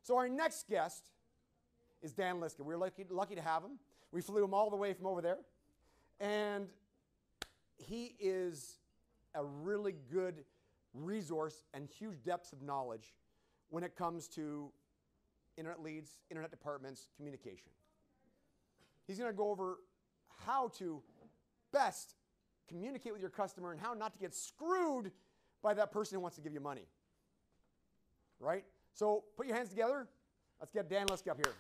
So our next guest is Dan Liska. We're lucky to have him. We flew him all the way from over there. And he is a really good resource and huge depths of knowledge when it comes to internet leads, internet departments, communication. He's going to go over how to best communicate with your customer and how not to get screwed by that person who wants to give you money. Right? So put your hands together. Let's get Dan Liska up here.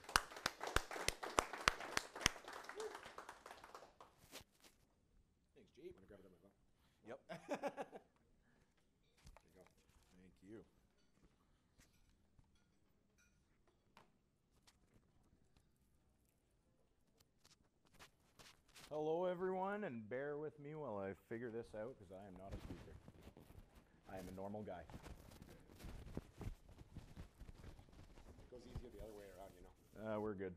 Thanks, Jay. Want to grab it on my phone? Yep. There you go. Thank you. Hello, everyone, and bear with me while I figure this out, because I am not a speaker. I am a normal guy. It goes easier the other way around, you know. We're good.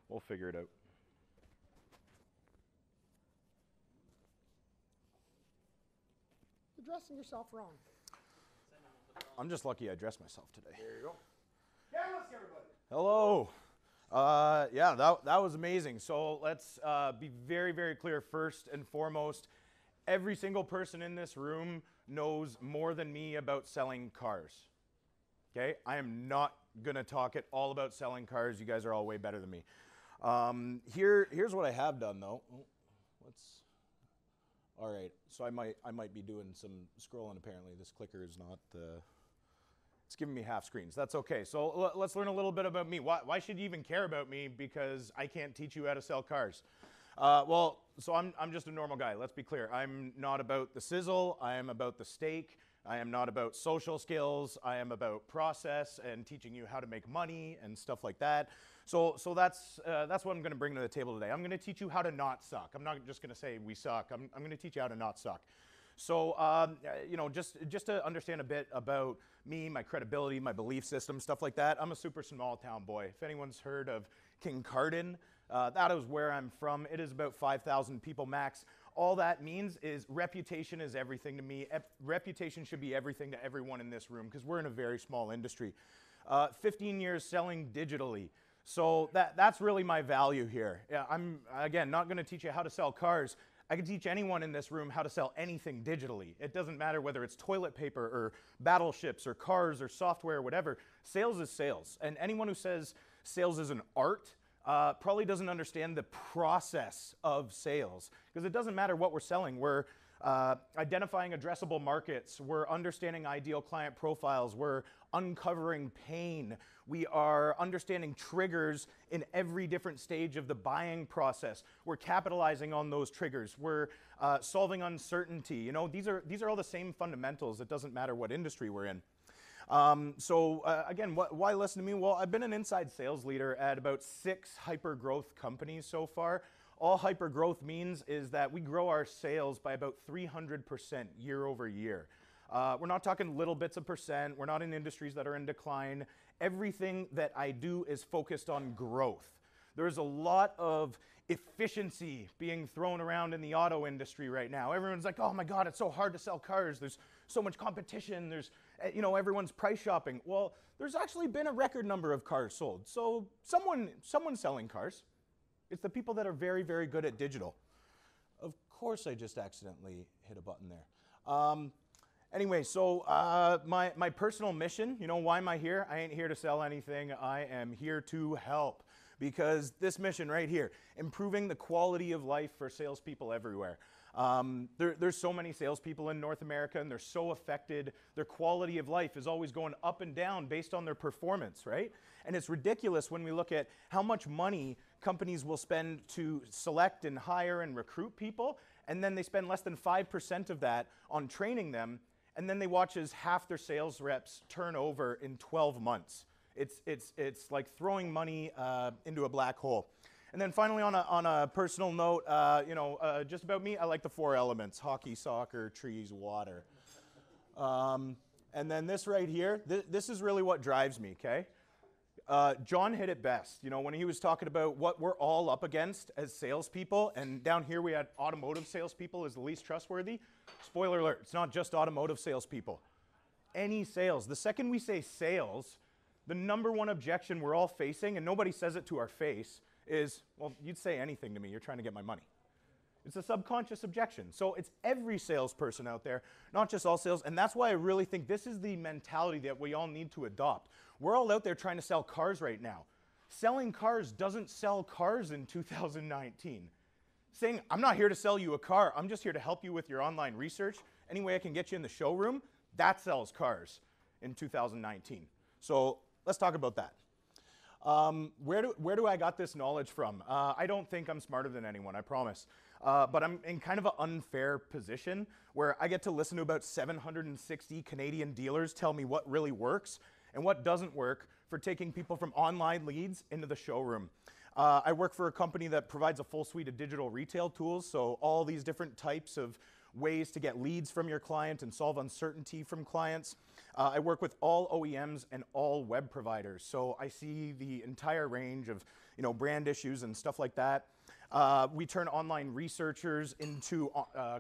We'll figure it out. You're dressing yourself wrong. I'm just lucky I dressed myself today. There you go. Dan Liska, everybody. Hello. Yeah, that was amazing. So let's be very, very clear. First and foremost, every single person in this room knows more than me about selling cars. Okay? I am not going to talk at all about selling cars. You guys are all way better than me. Here's what I have done, though. All right. So I might be doing some scrolling. Apparently, this clicker is not. It's giving me half screens. That's okay. So let's learn a little bit about me. Why should you even care about me? Because I can't teach you how to sell cars. Well, so I'm just a normal guy. Let's be clear. I'm not about the sizzle. I am about the steak. I am not about social skills. I am about process and teaching you how to make money and stuff like that. So that's what I'm going to bring to the table today. I'm going to teach you how to not suck. I'm not just going to say we suck. I'm going to teach you how to not suck. So, you know, just to understand a bit about me, my credibility, my belief system, stuff like that, I'm a super small town boy. If anyone's heard of Kincardine, that is where I'm from. It is about 5,000 people max. All that means is reputation is everything to me. Reputation should be everything to everyone in this room because we're in a very small industry. 15 years selling digitally. So that's really my value here. Yeah, I'm, again, not going to teach you how to sell cars. I can teach anyone in this room how to sell anything digitally. It doesn't matter whether it's toilet paper or battleships or cars or software or whatever. Sales is sales. And anyone who says sales is an art probably doesn't understand the process of sales. Because it doesn't matter what we're selling. We're identifying addressable markets. We're understanding ideal client profiles. We're uncovering pain. We are understanding triggers in every different stage of the buying process. We're capitalizing on those triggers. We're solving uncertainty. You know, these are all the same fundamentals. It doesn't matter what industry we're in. Again, why listen to me? Well, I've been an inside sales leader at about 6 hyper-growth companies so far. All hyper-growth means is that we grow our sales by about 300% year over year. We're not talking little bits of percent. We're not in industries that are in decline. Everything that I do is focused on growth. There's a lot of efficiency being thrown around in the auto industry right now. Everyone's like, oh my God, it's so hard to sell cars. There's so much competition. There's, you know, everyone's price shopping. Well, there's actually been a record number of cars sold. So someone's selling cars. It's the people that are very, very good at digital. Of course, I just accidentally hit a button there. Anyway, so my personal mission, you know, why am I here? I ain't here to sell anything. I am here to help. Because this mission right here, improving the quality of life for salespeople everywhere. There's so many salespeople in North America, and they're so affected. Their quality of life is always going up and down based on their performance, right? And it's ridiculous when we look at how much money companies will spend to select and hire and recruit people, and then they spend less than 5% of that on training them, and then they watch as half their sales reps turn over in 12 months. It's like throwing money into a black hole. And then finally, on a personal note, you know, just about me, I like the 4 elements: hockey, soccer, trees, water. And then this right here, this is really what drives me, okay? John hit it best, you know, when he was talking about what we're all up against as salespeople, and down here we had automotive salespeople as the least trustworthy. Spoiler alert, it's not just automotive salespeople. Any sales. The second we say sales, The number one objection we're all facing, and nobody says it to our face, is, well, you'd say anything to me, you're trying to get my money. It's a subconscious objection. So it's every salesperson out there, not just all sales, and that's why I really think this is the mentality that we all need to adopt. We're all out there trying to sell cars right now. Selling cars doesn't sell cars in 2019. Saying, I'm not here to sell you a car, I'm just here to help you with your online research. Any way I can get you in the showroom, that sells cars in 2019. So let's talk about that. Where do I got this knowledge from? I don't think I'm smarter than anyone, I promise. But I'm in kind of an unfair position where I get to listen to about 760 Canadian dealers tell me what really works and what doesn't work for taking people from online leads into the showroom. I work for a company that provides a full suite of digital retail tools, so all these different types of ways to get leads from your client and solve uncertainty from clients. I work with all OEMs and all web providers, so I see the entire range of brand issues and stuff like that. We turn online researchers into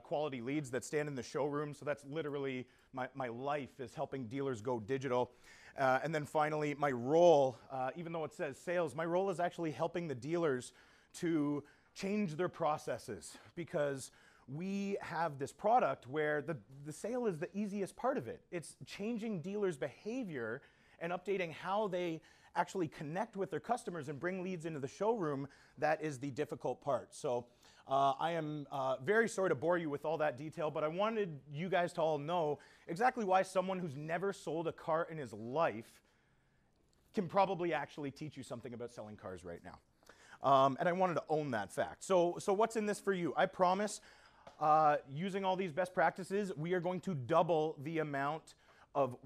quality leads that stand in the showroom, so that's literally my life is helping dealers go digital. And then finally, my role, even though it says sales, my role is actually helping the dealers to change their processes, because we have this product where the sale is the easiest part of it. It's changing dealers' behavior and updating how they actually connect with their customers and bring leads into the showroom. That is the difficult part. So I am very sorry to bore you with all that detail, but I wanted you guys to all know exactly why someone who's never sold a car in his life can probably actually teach you something about selling cars right now. And I wanted to own that fact. So what's in this for you? I promise, using all these best practices, we are going to double the amount of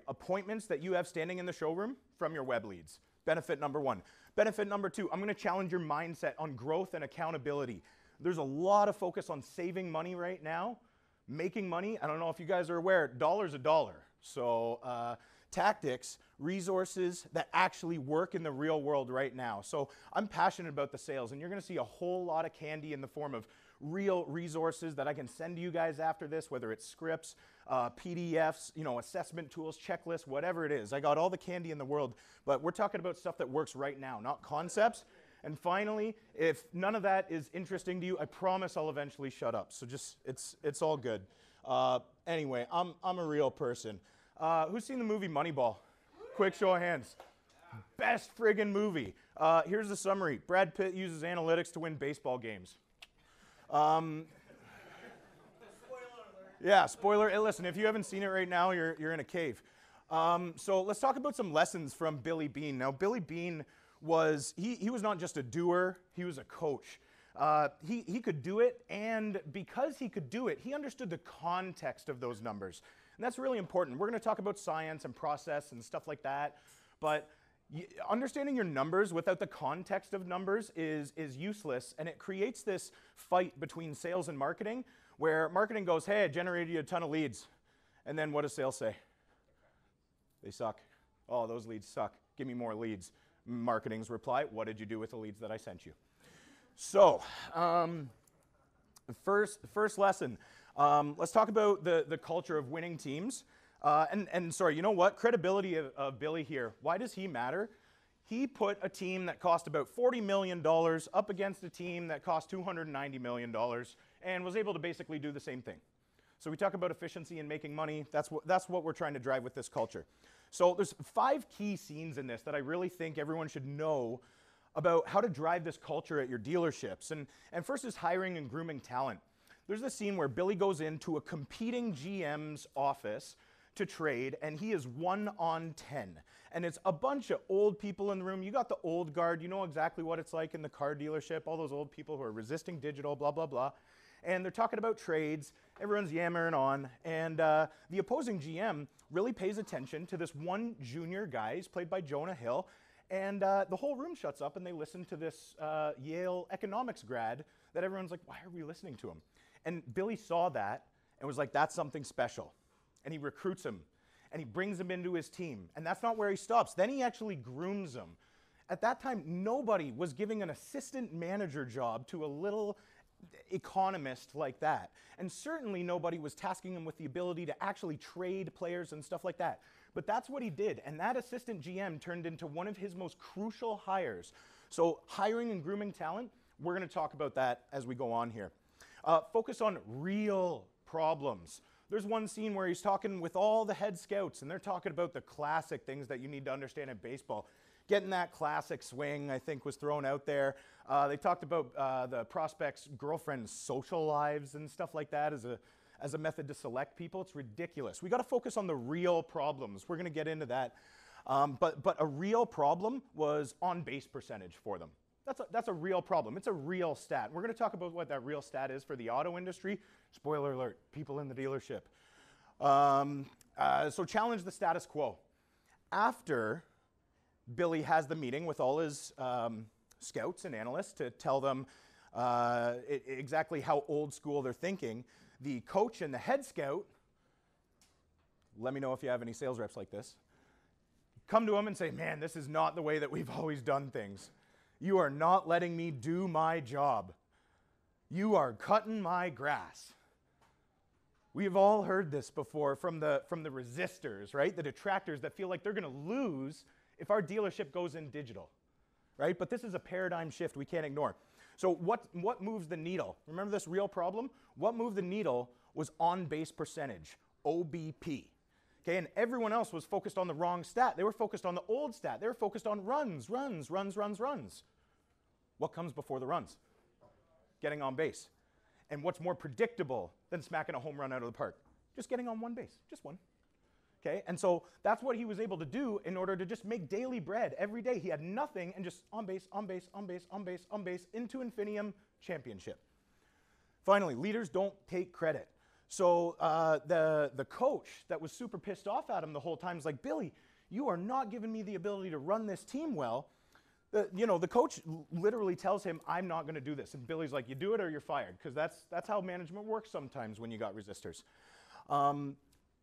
appointments that you have standing in the showroom from your web leads. Benefit number one. Benefit number two, I'm going to challenge your mindset on growth and accountability. There's a lot of focus on saving money right now, making money. I don't know if you guys are aware, $1's a dollar. So tactics, resources that actually work in the real world right now. So I'm passionate about the sales, and you're going to see a whole lot of candy in the form of real resources that I can send to you guys after this, whether it's scripts, PDFs, assessment tools, checklists, whatever it is. I got all the candy in the world, but we're talking about stuff that works right now, not concepts. And finally, if none of that is interesting to you, I promise I'll eventually shut up. So just, it's all good. Anyway, I'm a real person. Who's seen the movie Moneyball? Quick show of hands. Best friggin' movie. Here's the summary. Brad Pitt uses analytics to win baseball games. Yeah, spoiler. Hey, listen, if you haven't seen it right now, you're in a cave. So let's talk about some lessons from Billy Beane. Now, Billy Beane was, he was not just a doer, he was a coach. He could do it, and because he could do it, he understood the context of those numbers. And that's really important. We're going to talk about science and process and stuff like that, but understanding your numbers without the context of numbers is useless, and it creates this fight between sales and marketing, where marketing goes, hey, I generated you a ton of leads. And then what does sales say? They suck. Oh, those leads suck. Give me more leads. Marketing's reply, what did you do with the leads that I sent you? So, first lesson. Let's talk about the culture of winning teams. And sorry, you know what? Credibility of Billy here. Why does he matter? He put a team that cost about $40 million up against a team that cost $290 million and was able to basically do the same thing. So we talk about efficiency and making money. That's what we're trying to drive with this culture. So there's 5 key scenes in this that I really think everyone should know about how to drive this culture at your dealerships. And first is hiring and grooming talent. There's this scene where Billy goes into a competing GM's office to trade, and he is 1 on 10. And it's a bunch of old people in the room. You got the old guard. You know exactly what it's like in the car dealership, all those old people who are resisting digital, blah, blah, blah. And they're talking about trades. Everyone's yammering on. And the opposing GM really pays attention to this one junior guy. He's played by Jonah Hill. And the whole room shuts up, and they listen to this Yale economics grad that everyone's like, why are we listening to him? And Billy saw that and was like, that's something special. And he recruits him, and he brings him into his team. And that's not where he stops. Then he actually grooms him. At that time, nobody was giving an assistant manager job to a little economist like that. And certainly nobody was tasking him with the ability to actually trade players and stuff like that. But that's what he did, and that assistant GM turned into one of his most crucial hires. So hiring and grooming talent, we're going to talk about that as we go on here. Focus on real problems. There's one scene where he's talking with all the head scouts, and they're talking about the classic things that you need to understand in baseball. Getting that classic swing, I think, was thrown out there. They talked about the prospects' girlfriends' social lives and stuff like that as a method to select people. It's ridiculous. We got to focus on the real problems. We're going to get into that. But a real problem was on-base percentage for them. That's a real problem. It's a real stat. We're going to talk about what that real stat is for the auto industry. Spoiler alert, people in the dealership. So challenge the status quo. After Billy has the meeting with all his scouts and analysts to tell them exactly how old school they're thinking, the coach and the head scout, let me know if you have any sales reps like this, come to him and say, man, this is not the way that we've always done things. You are not letting me do my job. You are cutting my grass. We've all heard this before from the resistors, right? The detractors that feel like they're going to lose if our dealership goes in digital, right? But this is a paradigm shift we can't ignore. So what moves the needle? Remember this real problem? What moved the needle was on-base percentage, OBP. Okay, and everyone else was focused on the wrong stat. They were focused on the old stat. They were focused on runs. What comes before the runs? Getting on base. And what's more predictable than smacking a home run out of the park? Just getting on one base, just one. Okay, and so that's what he was able to do in order to just make daily bread every day. He had nothing and just on base, on base, on base, on base, on base, into infinitum championship. Finally, leaders don't take credit. So the coach that was super pissed off at him the whole time is like, Billy, you are not giving me the ability to run this team well. The coach literally tells him, I'm not going to do this. And Billy's like, you do it or you're fired, because that's how management works sometimes when you got resistors.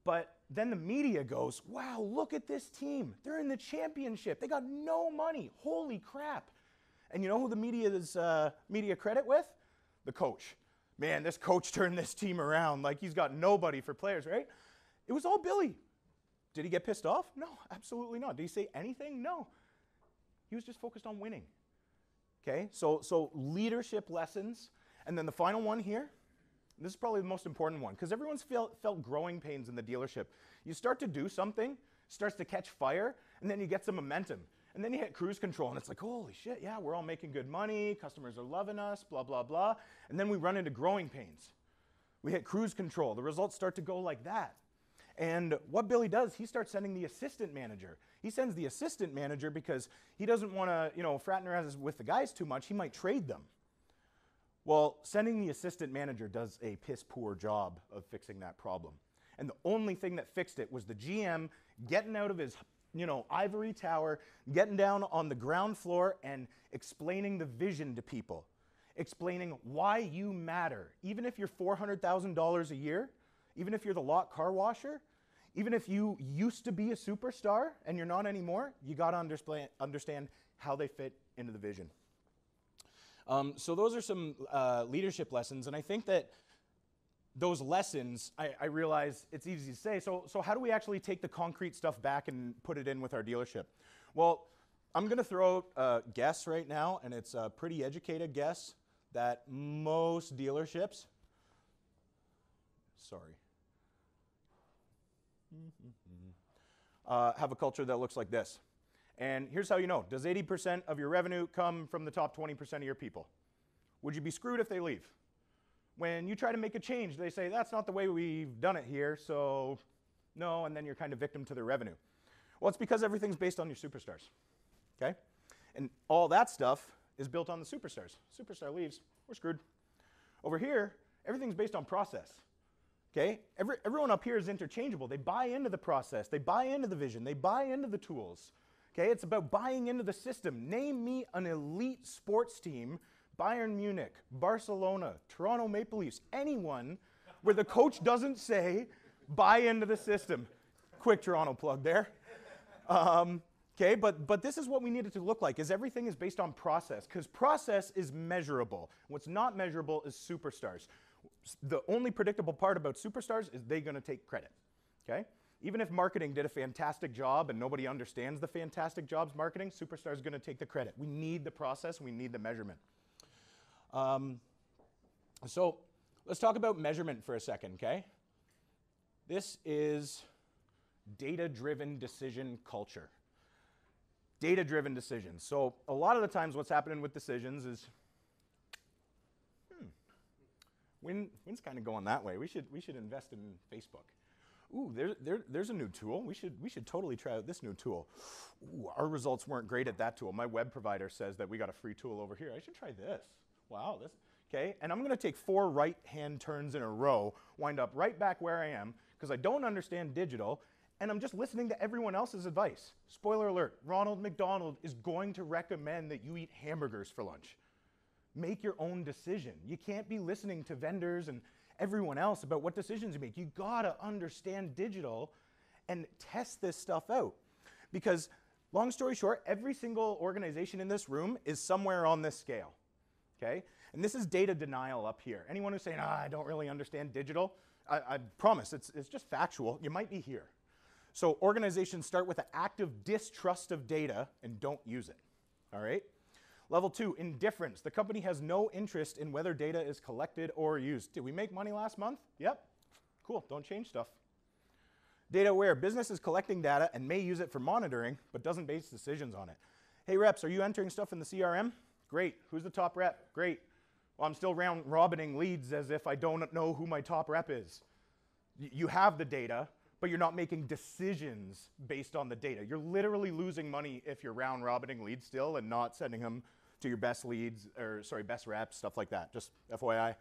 But then the media goes, wow, look at this team. They're in the championship. They got no money. Holy crap. And you know who the media credit with? The coach. Man, this coach turned this team around like he's got nobody for players, right? It was all Billy. Did he get pissed off? No, absolutely not. Did he say anything? No. He was just focused on winning. Okay, so leadership lessons. And then the final one here, this is probably the most important one, because everyone's felt growing pains in the dealership. You start to do something, starts to catch fire, and then you get some momentum. And then you hit cruise control, and it's like, holy shit, yeah, we're all making good money, customers are loving us, blah, blah, blah. And then we run into growing pains. We hit cruise control. The results start to go like that. And what Billy does, he starts sending the assistant manager. He sends the assistant manager because he doesn't want to, fraternize with the guys too much. He might trade them. Well, sending the assistant manager does a piss-poor job of fixing that problem. And the only thing that fixed it was the GM getting out of his ivory tower, getting down on the ground floor and explaining the vision to people, explaining why you matter. Even if you're $400,000 a year, even if you're the lot car washer, even if you used to be a superstar and you're not anymore, you got to understand how they fit into the vision. So those are some leadership lessons, and I think that those lessons, I realize it's easy to say, so how do we actually take the concrete stuff back and put it in with our dealership? Well, I'm going to throw out a guess right now, and it's a pretty educated guess that most dealerships, have a culture that looks like this. And here's how you know. Does 80% of your revenue come from the top 20% of your people? Would you be screwed if they leave? When you try to make a change, they say, that's not the way we've done it here, so no, and then you're kind of victim to their revenue. Well, it's because everything's based on your superstars, okay? And all that stuff is built on the superstars. Superstar leaves, we're screwed. Over here, everything's based on process, okay? Everyone up here is interchangeable. They buy into the process. They buy into the vision. They buy into the tools, okay? It's about buying into the system. Name me an elite sports team, Bayern Munich, Barcelona, Toronto Maple Leafs, anyone where the coach doesn't say, buy into the system. Quick Toronto plug there. Okay, but this is what we need it to look like, is everything is based on process, because process is measurable. What's not measurable is superstars. The only predictable part about superstars is they're going to take credit, okay? Even if marketing did a fantastic job and nobody understands the fantastic jobs marketing, Superstar is going to take the credit. We need the process, we need the measurement. So let's talk about measurement for a second, okay? This is data-driven decision culture. Data-driven decisions. So a lot of the times what's happening with decisions is, wind's kind of going that way. We should invest in Facebook. Ooh, there's a new tool. We should totally try out this new tool. Ooh, our results weren't great at that tool. My web provider says that we got a free tool over here. I should try this. Wow, this, okay? And I'm going to take 4 right-hand turns in a row, wind up right back where I am, because I don't understand digital, and I'm just listening to everyone else's advice. Spoiler alert, Ronald McDonald is going to recommend that you eat hamburgers for lunch. Make your own decision. You can't be listening to vendors and everyone else about what decisions you make. You gotta understand digital and test this stuff out. Because, long story short, every single organization in this room is somewhere on this scale, okay? And this is data denial up here. Anyone who's saying, I don't really understand digital, I promise, it's just factual. You might be here. So organizations start with an active distrust of data and don't use it, all right? Level 2, indifference. The company has no interest in whether data is collected or used. Did we make money last month? Yep. Cool, don't change stuff. Data aware. Business is collecting data and may use it for monitoring, but doesn't base decisions on it. Hey reps, are you entering stuff in the CRM? Great. Who's the top rep? Great. Well, I'm still round robining leads as if I don't know who my top rep is. You have the data, but you're not making decisions based on the data. You're literally losing money if you're round robining leads still and not sending them to your best leads, or sorry, best reps, stuff like that, just FYI.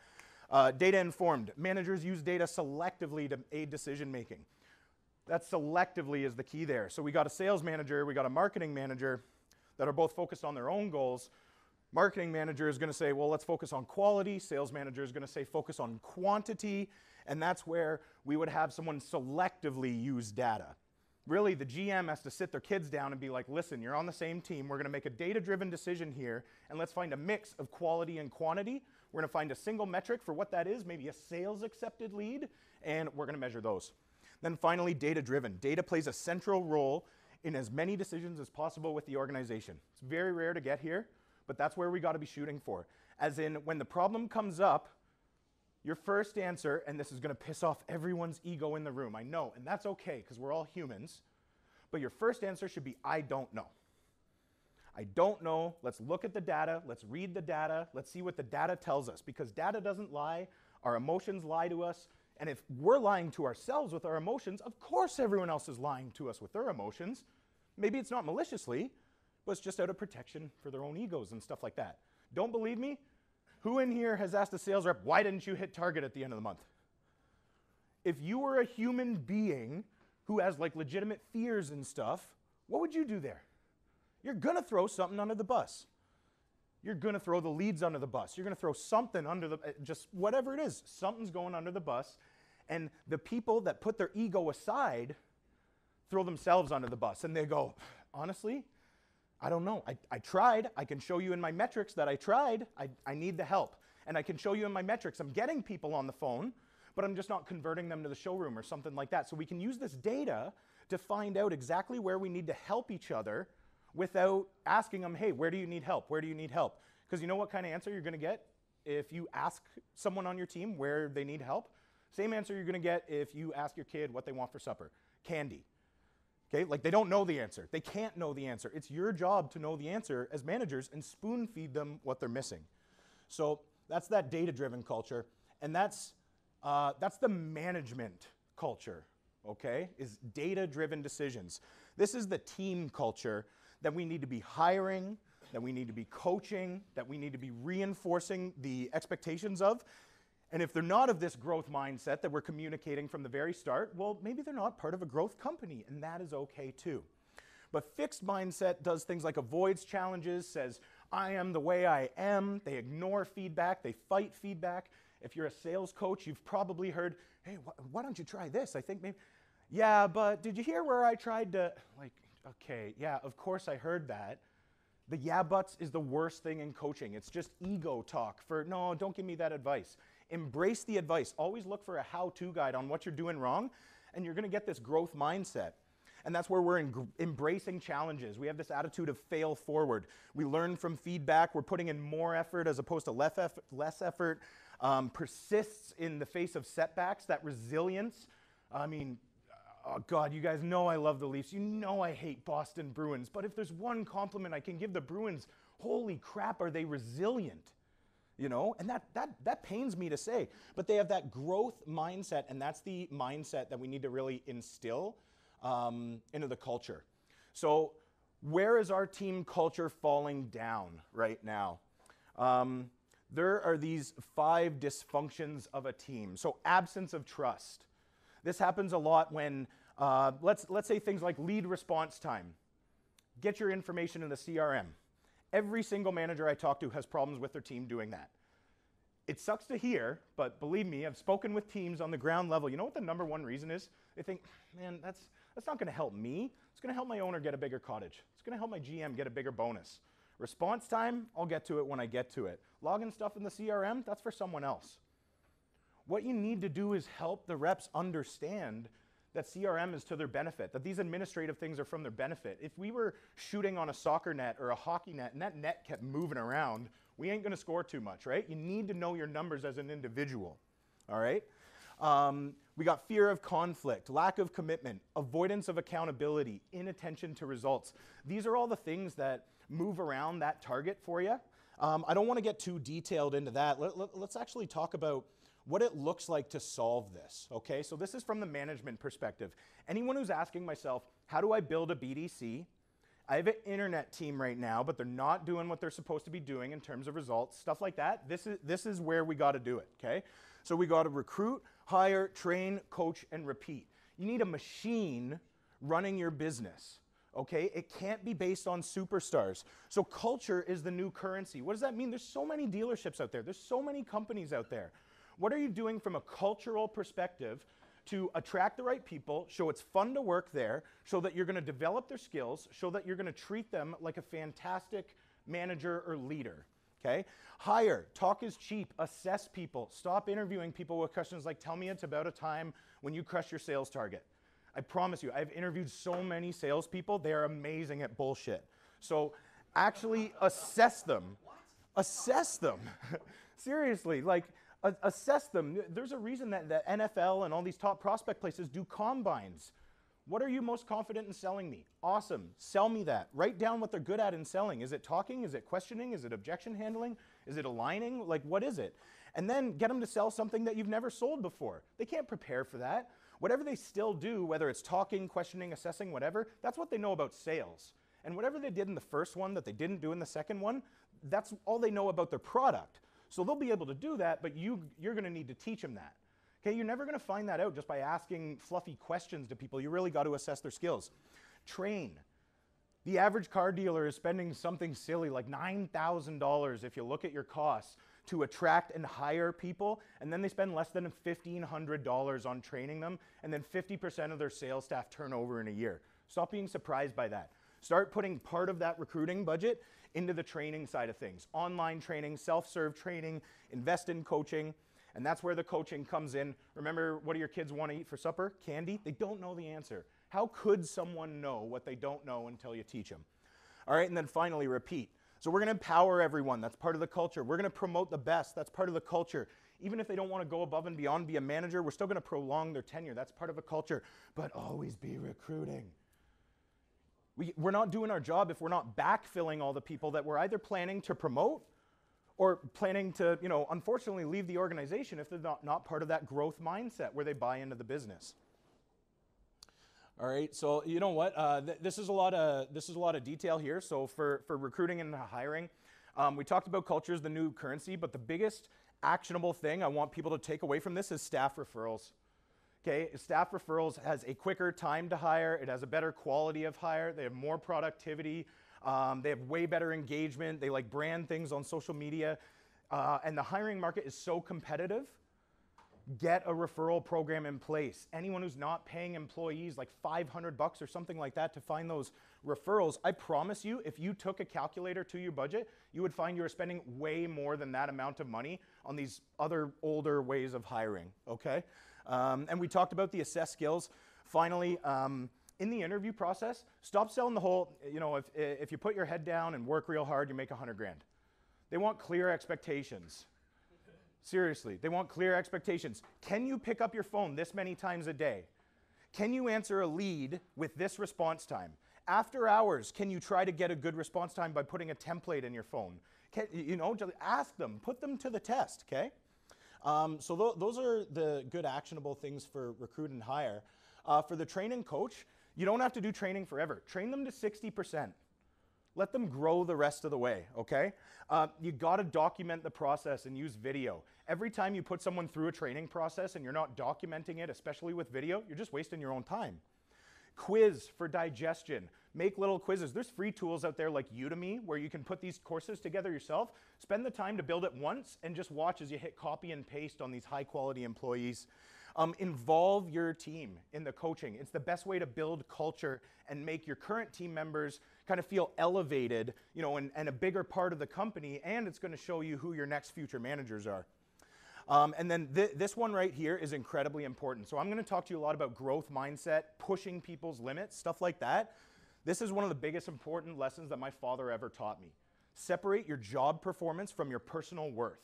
Data informed. Managers use data selectively to aid decision making. That selectively is the key there. So we got a sales manager, we got a marketing manager that are both focused on their own goals. Marketing manager is going to say, well, let's focus on quality. Sales manager is going to say, focus on quantity. And that's where we would have someone selectively use data. Really, the GM has to sit their kids down and be like, listen, you're on the same team. We're going to make a data-driven decision here, and let's find a mix of quality and quantity. We're going to find a single metric for what that is, maybe a sales-accepted lead, and we're going to measure those. Then finally, data-driven. Data plays a central role in as many decisions as possible with the organization. It's very rare to get here, but that's where we got to be shooting for. As in, when the problem comes up, your first answer, and this is going to piss off everyone's ego in the room, I know, and that's okay because we're all humans, but your first answer should be, I don't know. I don't know. Let's look at the data. Let's read the data. Let's see what the data tells us, because data doesn't lie. Our emotions lie to us, and if we're lying to ourselves with our emotions, of course everyone else is lying to us with their emotions. Maybe it's not maliciously, but it's just out of protection for their own egos and stuff like that. Don't believe me? Who in here has asked a sales rep, why didn't you hit target at the end of the month? If you were a human being who has like legitimate fears and stuff, what would you do there? You're gonna throw something under the bus. You're gonna throw the leads under the bus. You're gonna throw something under the, just whatever it is, something's going under the bus. And the people that put their ego aside throw themselves under the bus and they go, honestly, I don't know. I tried. I can show you in my metrics that I tried. I need the help. And I can show you in my metrics I'm getting people on the phone, but I'm just not converting them to the showroom or something like that. So we can use this data to find out exactly where we need to help each other without asking them, hey, where do you need help? Where do you need help? Because you know what kind of answer you're going to get if you ask someone on your team where they need help? Same answer you're going to get if you ask your kid what they want for supper. Candy. Okay, like they don't know the answer. They can't know the answer. It's your job to know the answer as managers and spoon feed them what they're missing. So that's that data-driven culture, and that's the management culture, okay, is data-driven decisions. This is the team culture that we need to be hiring, that we need to be coaching, that we need to be reinforcing the expectations of. And if they're not of this growth mindset that we're communicating from the very start, well, maybe they're not part of a growth company, and that is okay too. But fixed mindset does things like avoids challenges, says, I am the way I am. They ignore feedback. They fight feedback. If you're a sales coach, you've probably heard, hey, why don't you try this? I think maybe, yeah, but did you hear where I tried to, like, okay, yeah, of course I heard that. The yeah buts is the worst thing in coaching. It's just ego talk for, no, don't give me that advice. Embrace the advice. Always look for a how-to guide on what you're doing wrong, and you're going to get this growth mindset. And that's where we're embracing challenges. We have this attitude of fail forward. We learn from feedback. We're putting in more effort as opposed to less effort. Persists in the face of setbacks, that resilience. I mean, oh God, you guys know I love the Leafs. You know I hate Boston Bruins. But if there's one compliment I can give the Bruins, holy crap, are they resilient? You know, and that pains me to say. But they have that growth mindset, and that's the mindset that we need to really instill into the culture. So where is our team culture falling down right now? There are these 5 dysfunctions of a team. So absence of trust. This happens a lot when, let's say things like lead response time. Get your information in the CRM. Every single manager I talk to has problems with their team doing that. It sucks to hear, but believe me, I've spoken with teams on the ground level. You know what the #1 reason is? They think, man, that's not going to help me. It's going to help my owner get a bigger cottage. It's going to help my GM get a bigger bonus. Response time, I'll get to it when I get to it. Logging stuff in the CRM, that's for someone else. What you need to do is help the reps understand that CRM is to their benefit, that these administrative things are from their benefit. If we were shooting on a soccer net or a hockey net and that net kept moving around, we ain't going to score too much, right? You need to know your numbers as an individual, all right? We got fear of conflict, lack of commitment, avoidance of accountability, inattention to results. These are all the things that move around that target for you. I don't want to get too detailed into that. Let's actually talk about what it looks like to solve this, okay? So this is from the management perspective. Anyone who's asking myself, how do I build a BDC? I have an internet team right now, but they're not doing what they're supposed to be doing in terms of results, stuff like that. This is where we got to do it, okay? So we got to recruit, hire, train, coach, and repeat. You need a machine running your business, okay? It can't be based on superstars. So culture is the new currency. What does that mean? There's so many dealerships out there. There's so many companies out there. What are you doing from a cultural perspective to attract the right people, show it's fun to work there, show that you're going to develop their skills, show that you're going to treat them like a fantastic manager or leader, okay? Hire, talk is cheap, assess people, stop interviewing people with questions like, tell me it's about a time when you crushed your sales target. I promise you, I've interviewed so many salespeople, they are amazing at bullshit. So actually assess them. Assess them. Seriously, like, assess them. There's a reason that the NFL and all these top prospect places do combines. What are you most confident in selling me? Awesome. Sell me that. Write down what they're good at in selling. Is it talking? Is it questioning? Is it objection handling? Is it aligning? Like, what is it? And then get them to sell something that you've never sold before. They can't prepare for that. Whatever they still do, whether it's talking, questioning, assessing, whatever, that's what they know about sales. And whatever they did in the first one that they didn't do in the second one, that's all they know about their product. So they'll be able to do that, but you're going to need to teach them that. Okay, you're never going to find that out just by asking fluffy questions to people. You really got to assess their skills. Train. The average car dealer is spending something silly like $9,000 if you look at your costs to attract and hire people, and then they spend less than $1,500 on training them, and then 50% of their sales staff turn over in a year. Stop being surprised by that. Start putting part of that recruiting budget into the training side of things. Online training, self-serve training, invest in coaching, and that's where the coaching comes in. Remember, what do your kids want to eat for supper? Candy? They don't know the answer. How could someone know what they don't know until you teach them? All right, and then finally, repeat. So we're going to empower everyone. That's part of the culture. We're going to promote the best. That's part of the culture. Even if they don't want to go above and beyond, be a manager, we're still going to prolong their tenure. That's part of a culture. But always be recruiting. We're not doing our job if we're not backfilling all the people that we're either planning to promote or planning to, unfortunately leave the organization if they're not part of that growth mindset where they buy into the business. All right, so you know what? This is a lot of detail here. So for recruiting and hiring, we talked about culture is the new currency, but the biggest actionable thing I want people to take away from this is staff referrals. Okay, staff referrals has a quicker time to hire. It has a better quality of hire. They have more productivity. They have way better engagement. They like brand things on social media. And the hiring market is so competitive. Get a referral program in place. Anyone who's not paying employees like $500 or something like that to find those referrals, I promise you, if you took a calculator to your budget, you would find you were spending way more than that amount of money on these other older ways of hiring, okay? And we talked about the assess skills. Finally, in the interview process, stop selling the whole, if you put your head down and work real hard, you make 100 grand. They want clear expectations. Seriously, they want clear expectations. Can you pick up your phone this many times a day? Can you answer a lead with this response time? After hours, can you try to get a good response time by putting a template in your phone? Just ask them, put them to the test, okay? So those are the good actionable things for recruit and hire. For the train and coach, you don't have to do training forever. Train them to 60%. Let them grow the rest of the way, okay? You gotta document the process and use video. Every time you put someone through a training process and you're not documenting it, especially with video, you're just wasting your own time. Quiz for digestion. Make little quizzes. There's free tools out there like Udemy where you can put these courses together yourself. Spend the time to build it once and just watch as you hit copy and paste on these high quality employees. Involve your team in the coaching. It's the best way to build culture and make your current team members kind of feel elevated, and a bigger part of the company, and it's going to show you who your next future managers are. And then this one right here is incredibly important. So I'm going to talk to you a lot about growth mindset, pushing people's limits, stuff like that. This is one of the biggest important lessons that my father ever taught me. Separate your job performance from your personal worth.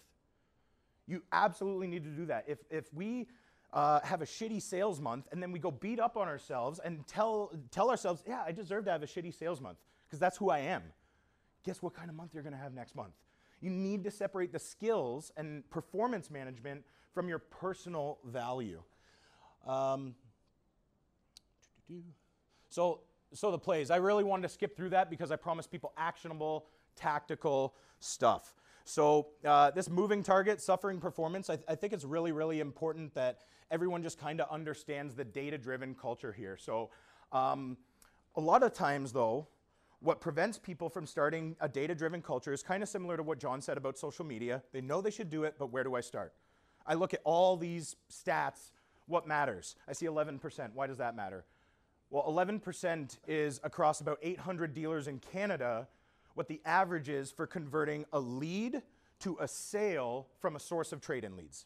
You absolutely need to do that. If we have a shitty sales month and then we go beat up on ourselves and tell ourselves, yeah, I deserve to have a shitty sales month because that's who I am. Guess what kind of month you're going to have next month? You need to separate the skills and performance management from your personal value. So the plays, I really wanted to skip through that because I promised people actionable, tactical stuff. So this moving target, suffering performance, I think it's really, really important that everyone just kind of understands the data-driven culture here. So a lot of times, though, what prevents people from starting a data-driven culture is kind of similar to what John said about social media. They know they should do it, but where do I start? I look at all these stats. What matters? I see 11%. Why does that matter? Well, 11% is across about 800 dealers in Canada what the average is for converting a lead to a sale from a source of trade-in leads.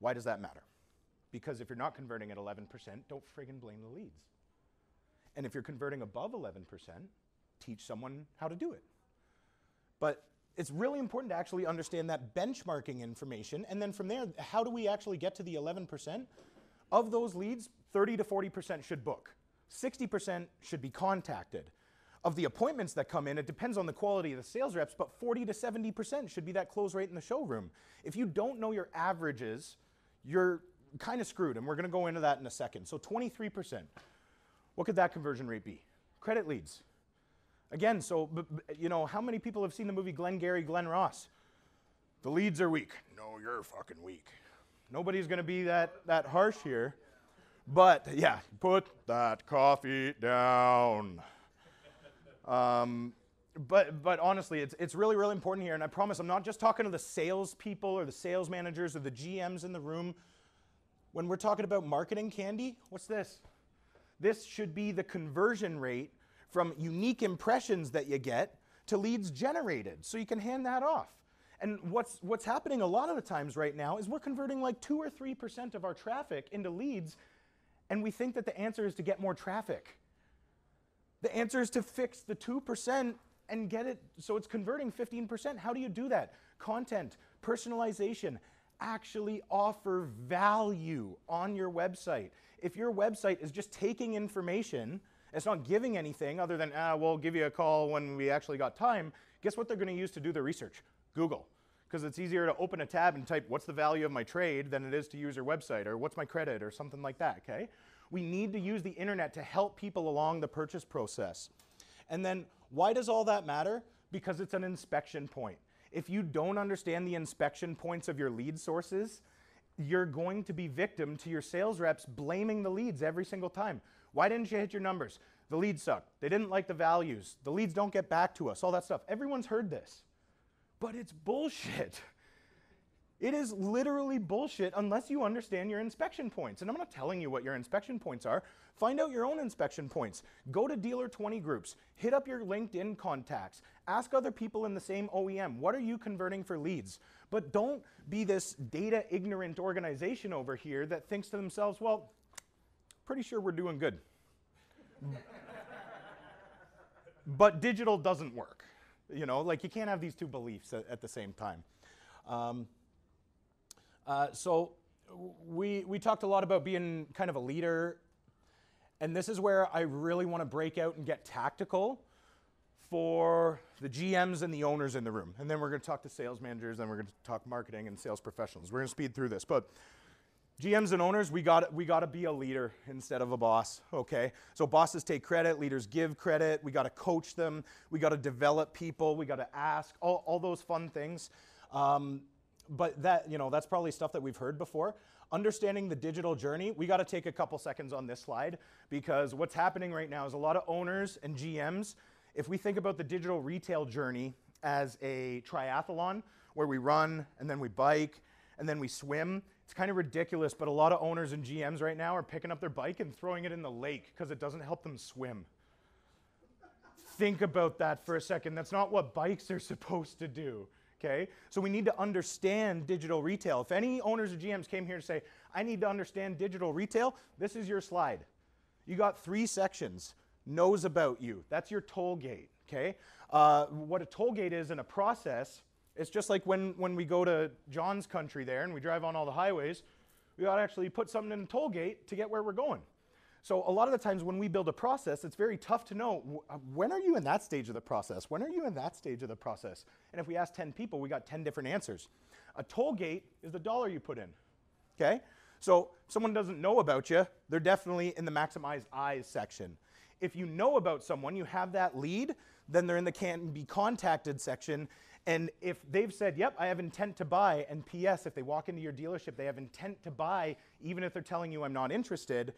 Why does that matter? Because if you're not converting at 11%, don't friggin' blame the leads. And if you're converting above 11%, teach someone how to do it. But it's really important to actually understand that benchmarking information, and then from there, how do we actually get to the 11%? Of those leads, 30 to 40% should book. 60% should be contacted. Of the appointments that come in, it depends on the quality of the sales reps, but 40 to 70% should be that close rate in the showroom. If you don't know your averages, you're kind of screwed, and we're going to go into that in a second. So 23%. What could that conversion rate be? Credit leads. Again, so how many people have seen the movie Glengarry Glen Ross? The leads are weak. No, you're fucking weak. Nobody's going to be that harsh here. But yeah, put that coffee down. But honestly, it's really, really important here. And I promise I'm not just talking to the sales people or the sales managers or the GMs in the room. When we're talking about marketing candy, what's this? This should be the conversion rate from unique impressions that you get to leads generated. So you can hand that off. And what's happening a lot of the times right now is we're converting like 2 or 3% of our traffic into leads, and we think that the answer is to get more traffic. The answer is to fix the 2% and get it so it's converting 15%. How do you do that? Content, personalization, actually offer value on your website. If your website is just taking information, it's not giving anything other than, we'll give you a call when we actually got time, guess what they're going to use to do the research? Google. Because it's easier to open a tab and type, what's the value of my trade, than it is to use your website, or what's my credit, or something like that, okay? We need to use the internet to help people along the purchase process. And then, why does all that matter? Because it's an inspection point. If you don't understand the inspection points of your lead sources, you're going to be victim to your sales reps blaming the leads every single time. Why didn't you hit your numbers? The leads suck. They didn't like the values. The leads don't get back to us, all that stuff. Everyone's heard this. But it's bullshit. It is literally bullshit unless you understand your inspection points. And I'm not telling you what your inspection points are. Find out your own inspection points. Go to Dealer 20 groups. Hit up your LinkedIn contacts. Ask other people in the same OEM, what are you converting for leads? But don't be this data ignorant organization over here that thinks to themselves, well, pretty sure we're doing good. But digital doesn't work. You know, like you can't have these two beliefs at the same time. So we talked a lot about being kind of a leader, and this is where I really want to break out and get tactical for the GMs and the owners in the room. And then we're going to talk to sales managers, and we're going to talk marketing and sales professionals. We're going to speed through this, but GMs and owners, we got to be a leader instead of a boss, okay? So bosses take credit, leaders give credit, we got to coach them, we got to develop people, we got to ask, all those fun things. But that, you know, that's probably stuff that we've heard before. Understanding the digital journey, we got to take a couple seconds on this slide, because what's happening right now is a lot of owners and GMs, if we think about the digital retail journey as a triathlon where we run and then we bike and then we swim, it's kind of ridiculous, but a lot of owners and GMs right now are picking up their bike and throwing it in the lake because it doesn't help them swim. Think about that for a second. That's not what bikes are supposed to do. Okay, so we need to understand digital retail. If any owners or GMs came here to say, I need to understand digital retail, this is your slide. You got 3 sections. Knows about you. That's your toll gate, okay? What a toll gate is in a process, it's just like when we go to John's country there and we drive on all the highways, we got to actually put something in a toll gate to get where we're going. So a lot of the times when we build a process, it's very tough to know, when are you in that stage of the process? When are you in that stage of the process? And if we ask 10 people, we got 10 different answers. A toll gate is the dollar you put in, okay? So if someone doesn't know about you, they're definitely in the maximize eyes section. If you know about someone, you have that lead, then they're in the can be contacted section. And if they've said, yep, I have intent to buy, and PS, if they walk into your dealership, they have intent to buy, even if they're telling you I'm not interested,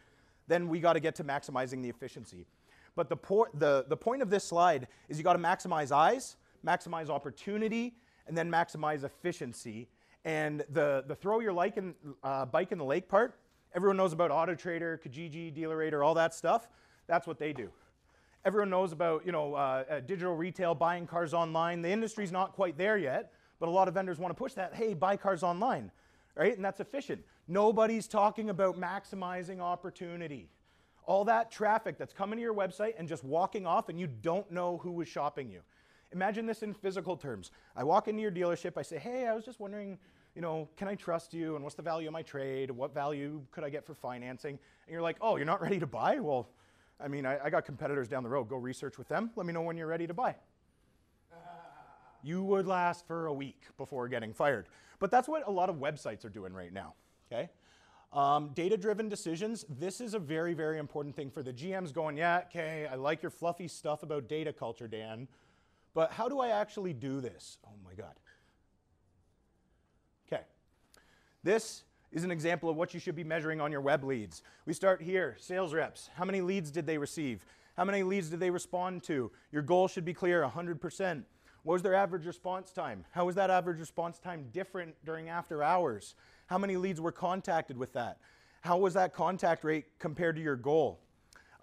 then we got to get to maximizing the efficiency. But the point of this slide is you got to maximize eyes, maximize opportunity, and then maximize efficiency. And the throw your bike in the lake part, everyone knows about AutoTrader, Kijiji, DealerRater, all that stuff. That's what they do. Everyone knows about, you know, digital retail, buying cars online. The industry's not quite there yet, but a lot of vendors want to push that. Hey, buy cars online, right? And that's efficient. Nobody's talking about maximizing opportunity. All that traffic that's coming to your website and just walking off, and you don't know who was shopping you. Imagine this in physical terms. I walk into your dealership, I say, hey, I was just wondering, you know, can I trust you? And what's the value of my trade? What value could I get for financing? And you're like, oh, you're not ready to buy? Well, I mean, I got competitors down the road. Go research with them. Let me know when you're ready to buy. You would last for a week before getting fired. But that's what a lot of websites are doing right now, okay? Data-driven decisions. This is a very, very important thing for the GMs going, yeah, okay, I like your fluffy stuff about data culture, Dan, but how do I actually do this? Oh my God. Okay. This is an example of what you should be measuring on your web leads. We start here, sales reps. How many leads did they receive? How many leads did they respond to? Your goal should be clear, 100%. What was their average response time? How was that average response time different during after hours? How many leads were contacted with that? How was that contact rate compared to your goal?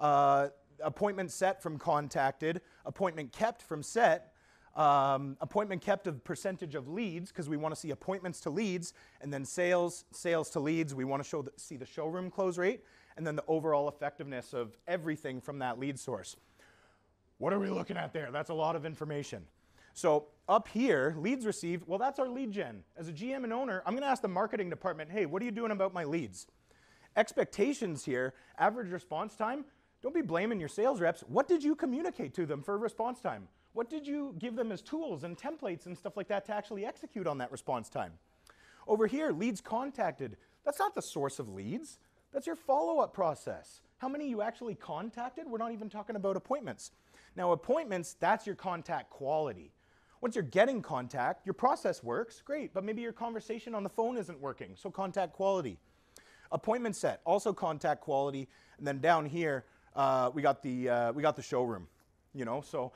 Appointment set from contacted, appointment kept from set, appointment kept of percentage of leads, because we want to see appointments to leads, and then sales to leads. We want to see the showroom close rate, and then the overall effectiveness of everything from that lead source. What are we looking at there? That's a lot of information. So up here, leads received, well, that's our lead gen. As a GM and owner, I'm going to ask the marketing department, hey, what are you doing about my leads? Expectations here, average response time, don't be blaming your sales reps. What did you communicate to them for response time? What did you give them as tools and templates and stuff like that to actually execute on that response time? Over here, leads contacted. That's not the source of leads. That's your follow-up process. How many you actually contacted? We're not even talking about appointments. Now, appointments, that's your contact quality. Once you're getting contact, your process works, great, but maybe your conversation on the phone isn't working, so contact quality. Appointment set, also contact quality, and then down here, we got the showroom, you know, so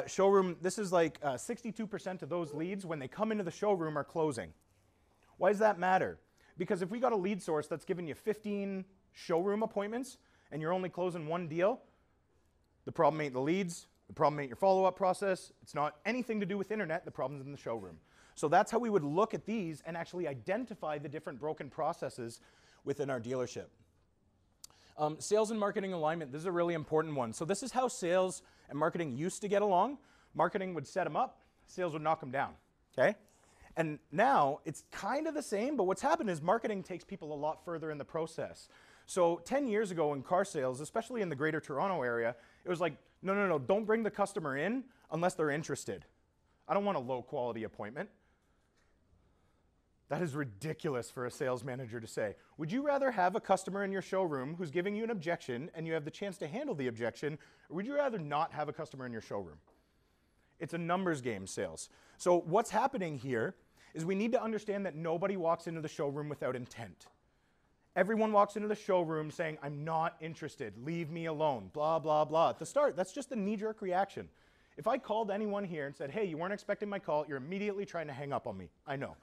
showroom, this is like 62% of those leads when they come into the showroom are closing. Why does that matter? Because if we got a lead source that's giving you 15 showroom appointments and you're only closing one deal, the problem ain't the leads, the problem ain't your follow-up process, it's not anything to do with internet, the problem's in the showroom. So that's how we would look at these and actually identify the different broken processes within our dealership. Sales and marketing alignment, this is a really important one. So this is how sales and marketing used to get along. Marketing would set them up, sales would knock them down, okay? And now it's kind of the same, but what's happened is marketing takes people a lot further in the process. So 10 years ago in car sales, especially in the Greater Toronto area, it was like, no, don't bring the customer in unless they're interested. I don't want a low quality appointment. That is ridiculous for a sales manager to say. Would you rather have a customer in your showroom who's giving you an objection and you have the chance to handle the objection, or would you rather not have a customer in your showroom? It's a numbers game, sales. So what's happening here is we need to understand that nobody walks into the showroom without intent. Everyone walks into the showroom saying, I'm not interested, leave me alone, blah, blah, blah. At the start, that's just a knee-jerk reaction. If I called anyone here and said, hey, you weren't expecting my call, you're immediately trying to hang up on me. I know.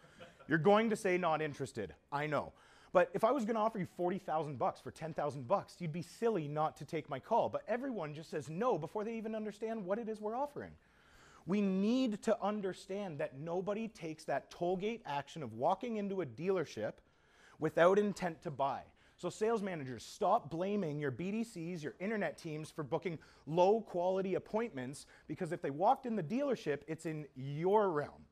You're going to say not interested. I know. But if I was going to offer you $40,000 for $10,000, you'd be silly not to take my call. But everyone just says no before they even understand what it is we're offering. We need to understand that nobody takes that tollgate action of walking into a dealership without intent to buy. So sales managers, stop blaming your BDCs, your internet teams for booking low quality appointments, because if they walked in the dealership, it's in your realm.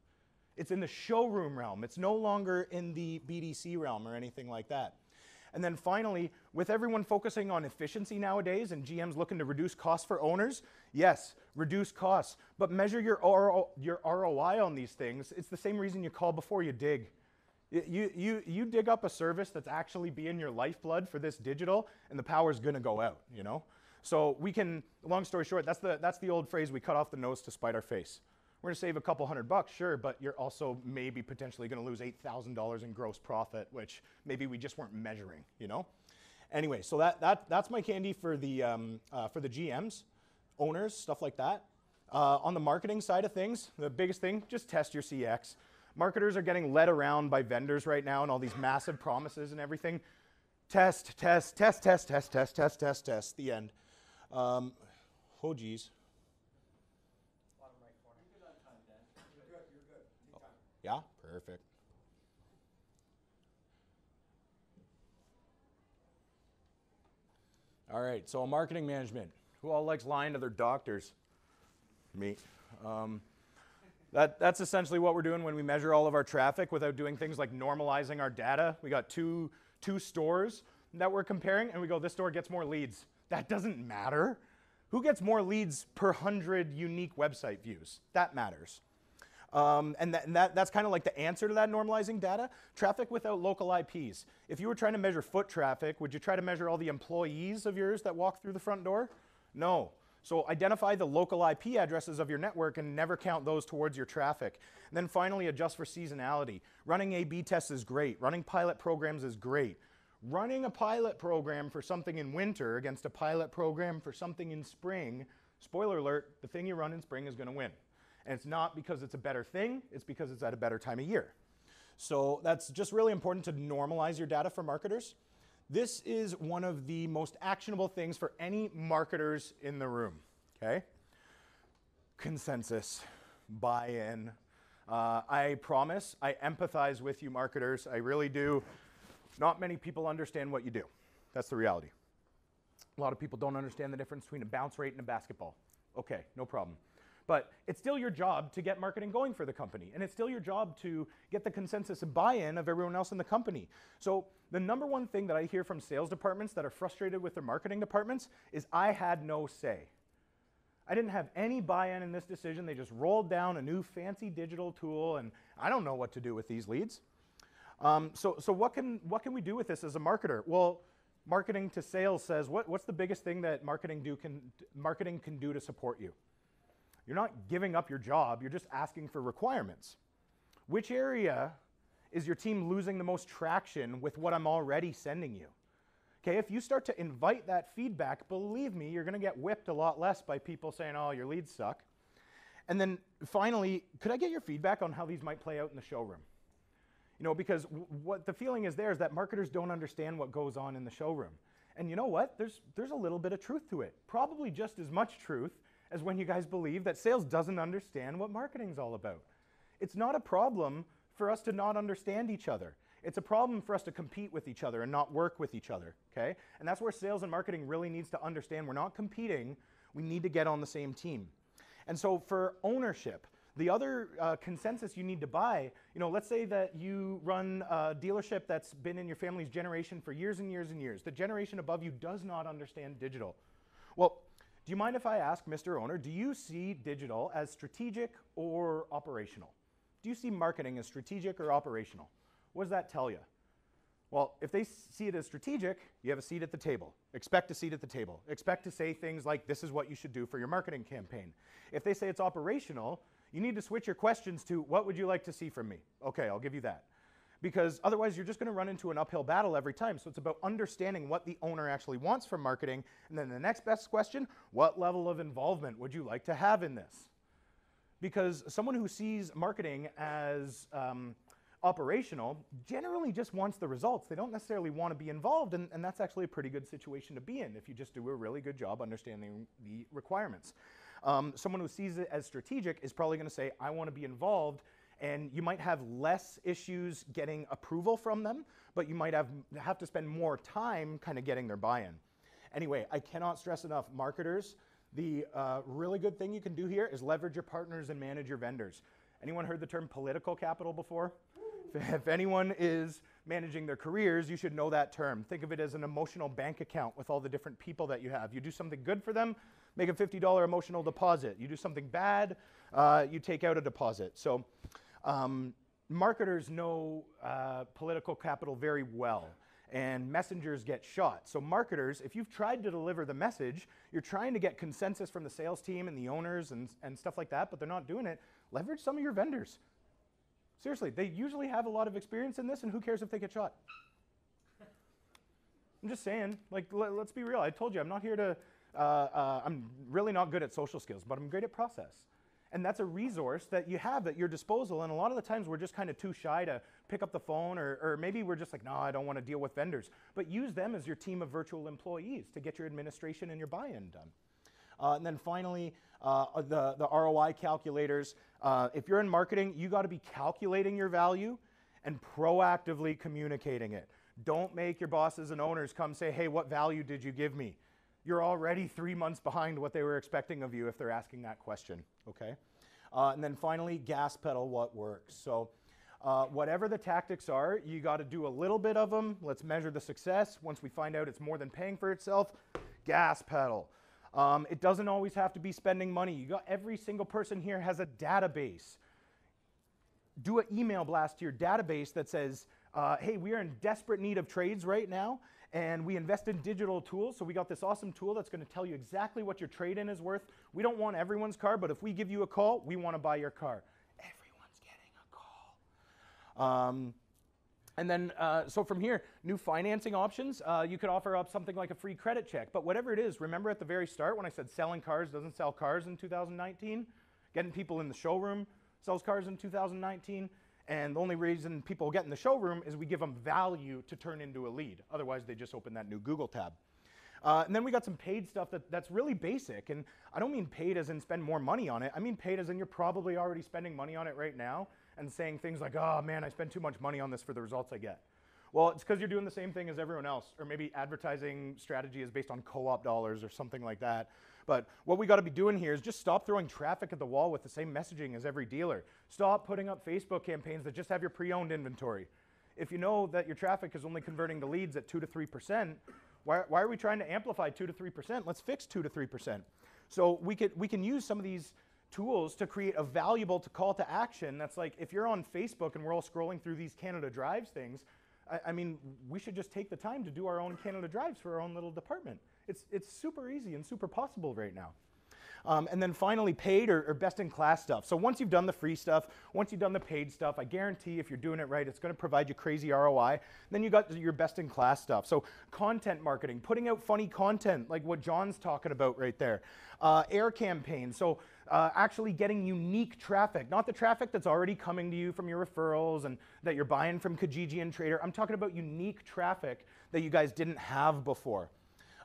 It's in the showroom realm. It's no longer in the BDC realm or anything like that. And then finally, with everyone focusing on efficiency nowadays and GMs looking to reduce costs for owners, yes, reduce costs, but measure your ROI on these things. It's the same reason you call before you dig. You dig up a service that's actually being your lifeblood for this digital, and the power's gonna go out, you know? So we can, long story short, that's the old phrase, we cut off the nose to spite our face. We're gonna save a couple $100, sure, but you're also maybe potentially gonna lose $8,000 in gross profit, which maybe we just weren't measuring, you know? Anyway, so that's my candy for the GMs, owners, stuff like that. On the marketing side of things, the biggest thing, just test your CX. Marketers are getting led around by vendors right now and all these massive promises and everything. Test, test, test, test, test, test, test, test, test, the end. Oh, geez. Yeah, perfect. All right, so marketing management. Who all likes lying to their doctors? Me. That's essentially what we're doing when we measure all of our traffic without doing things like normalizing our data. We got two stores that we're comparing, and we go, this store gets more leads. That doesn't matter. Who gets more leads per 100 unique website views? That matters. And that's kind of like the answer to that normalizing data. Traffic without local IPs. If you were trying to measure foot traffic, would you try to measure all the employees of yours that walk through the front door? No. So identify the local IP addresses of your network and never count those towards your traffic. And then finally, adjust for seasonality. Running A/B tests is great. Running pilot programs is great. Running a pilot program for something in winter against a pilot program for something in spring, spoiler alert, the thing you run in spring is going to win. And it's not because it's a better thing, it's because it's at a better time of year. So that's just really important to normalize your data for marketers. This is one of the most actionable things for any marketers in the room, okay? Consensus, buy-in. I promise, I empathize with you marketers, I really do. Not many people understand what you do. That's the reality. A lot of people don't understand the difference between a bounce rate and a basketball. Okay, no problem. But it's still your job to get marketing going for the company. And it's still your job to get the consensus and buy-in of everyone else in the company. So the number one thing that I hear from sales departments that are frustrated with their marketing departments is I had no say. I didn't have any buy-in in this decision. They just rolled down a new fancy digital tool and I don't know what to do with these leads. So what can we do with this as a marketer? Well, marketing to sales says, what's the biggest thing that marketing can do to support you? You're not giving up your job, you're just asking for requirements. Which area is your team losing the most traction with what I'm already sending you? Okay, if you start to invite that feedback, believe me, you're gonna get whipped a lot less by people saying, oh, your leads suck. And then finally, could I get your feedback on how these might play out in the showroom? You know, because what the feeling is there is that marketers don't understand what goes on in the showroom. And you know what? There's a little bit of truth to it. Probably just as much truth as when you guys believe that sales doesn't understand what marketing's all about. It's not a problem for us to not understand each other. It's a problem for us to compete with each other and not work with each other, okay? And that's where sales and marketing really needs to understand we're not competing, we need to get on the same team. And so for ownership, the other consensus you need to buy, you know, let's say that you run a dealership that's been in your family's generation for years and years and years. The generation above you does not understand digital. Well, do you mind if I ask, Mr. Owner, do you see digital as strategic or operational? Do you see marketing as strategic or operational? What does that tell you? Well, if they see it as strategic, you have a seat at the table. Expect a seat at the table. Expect to say things like, this is what you should do for your marketing campaign. If they say it's operational, you need to switch your questions to, what would you like to see from me? Okay, I'll give you that. Because otherwise, you're just going to run into an uphill battle every time. So it's about understanding what the owner actually wants from marketing. And then the next best question, what level of involvement would you like to have in this? Because someone who sees marketing as operational generally just wants the results. They don't necessarily want to be involved, and that's actually a pretty good situation to be in if you just do a really good job understanding the requirements. Someone who sees it as strategic is probably going to say, I want to be involved, and you might have less issues getting approval from them, but you might have to spend more time kind of getting their buy-in. Anyway, I cannot stress enough, marketers, the really good thing you can do here is leverage your partners and manage your vendors. Anyone heard the term political capital before? If anyone is managing their careers, you should know that term. Think of it as an emotional bank account with all the different people that you have. You do something good for them, make a $50 emotional deposit. You do something bad, you take out a deposit. So marketers know political capital very well, and messengers get shot. So marketers, if you've tried to deliver the message, you're trying to get consensus from the sales team and the owners and stuff like that, but they're not doing it, leverage some of your vendors. Seriously, they usually have a lot of experience in this, and who cares if they get shot? I'm just saying, like, let's be real. I told you, I'm not here to, I'm really not good at social skills, but I'm great at process. And that's a resource that you have at your disposal, and a lot of the times we're just kind of too shy to pick up the phone, or maybe we're just like, no, I don't want to deal with vendors. But use them as your team of virtual employees to get your administration and your buy-in done. And then finally, the ROI calculators. If you're in marketing, you got to be calculating your value and proactively communicating it. Don't make your bosses and owners come say, hey, what value did you give me? You're already 3 months behind what they were expecting of you if they're asking that question, okay? And then finally, gas pedal what works. So whatever the tactics are, you got to do a little bit of them. Let's measure the success. Once we find out it's more than paying for itself, gas pedal. It doesn't always have to be spending money. Every single person here has a database. Do an email blast to your database that says, hey, we are in desperate need of trades right now, and we invest in digital tools, so we got this awesome tool that's going to tell you exactly what your trade-in is worth. We don't want everyone's car, but if we give you a call, we want to buy your car. Everyone's getting a call. And then, so from here, new financing options, you could offer up something like a free credit check. But whatever it is, remember at the very start when I said selling cars doesn't sell cars in 2019? Getting people in the showroom sells cars in 2019. And the only reason people get in the showroom is we give them value to turn into a lead. Otherwise, they just open that new Google tab. And then we got some paid stuff that's really basic. And I don't mean paid as in spend more money on it. I mean paid as in you're probably already spending money on it right now and saying things like, oh man, I spend too much money on this for the results I get. Well, it's because you're doing the same thing as everyone else, or maybe advertising strategy is based on co-op dollars or something like that. But what we got to be doing here is just stop throwing traffic at the wall with the same messaging as every dealer. Stop putting up Facebook campaigns that just have your pre-owned inventory. If you know that your traffic is only converting to leads at 2 to 3%, why are we trying to amplify 2 to 3%? Let's fix 2 to 3%. So we can use some of these tools to create a valuable call to action that's like, if you're on Facebook and we're all scrolling through these Canada Drives things, I mean, we should just take the time to do our own Canada Drives for our own little department. It's super easy and super possible right now. And then finally, paid or best-in-class stuff. So once you've done the free stuff, once you've done the paid stuff, I guarantee if you're doing it right, it's going to provide you crazy ROI. Then you got your best-in-class stuff. So content marketing, putting out funny content like what John's talking about right there. Air campaigns. So actually getting unique traffic, not the traffic that's already coming to you from your referrals and that you're buying from Kijiji and Trader. I'm talking about unique traffic that you guys didn't have before.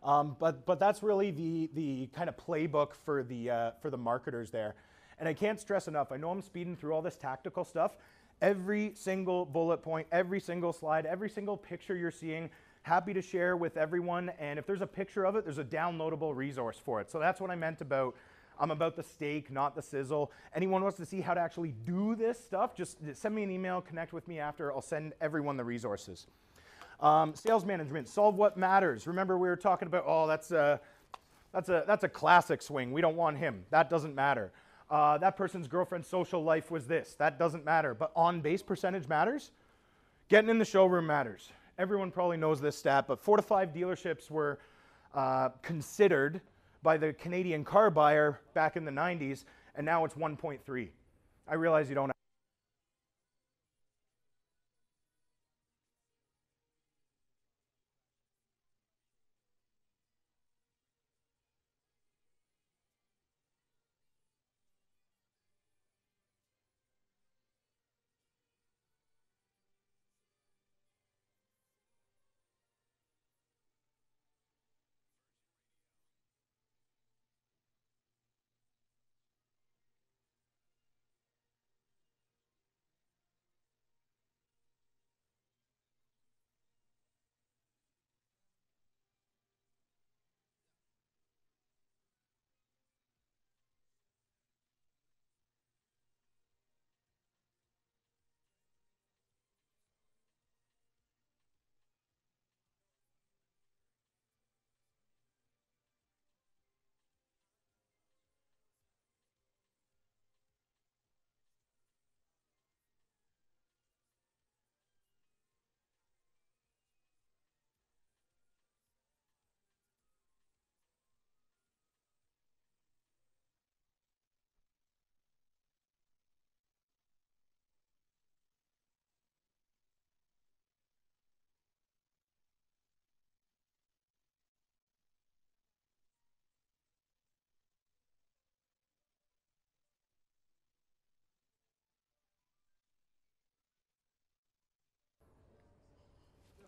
But that's really the kind of playbook for the marketers there. And I can't stress enough, I know I'm speeding through all this tactical stuff. Every single bullet point, every single slide, every single picture you're seeing, happy to share with everyone. And if there's a picture of it, there's a downloadable resource for it. So that's what I meant about, I'm about the steak, not the sizzle. Anyone wants to see how to actually do this stuff, just send me an email, connect with me after. I'll send everyone the resources. Sales management, solve what matters. Remember we were talking about, oh, that's a classic swing. We don't want him. That doesn't matter. That person's girlfriend's social life was this. That doesn't matter. But on-base percentage matters. Getting in the showroom matters. Everyone probably knows this stat, but 4 to 5 dealerships were considered by the Canadian car buyer back in the 90s, and now it's 1.3. I realize you don't.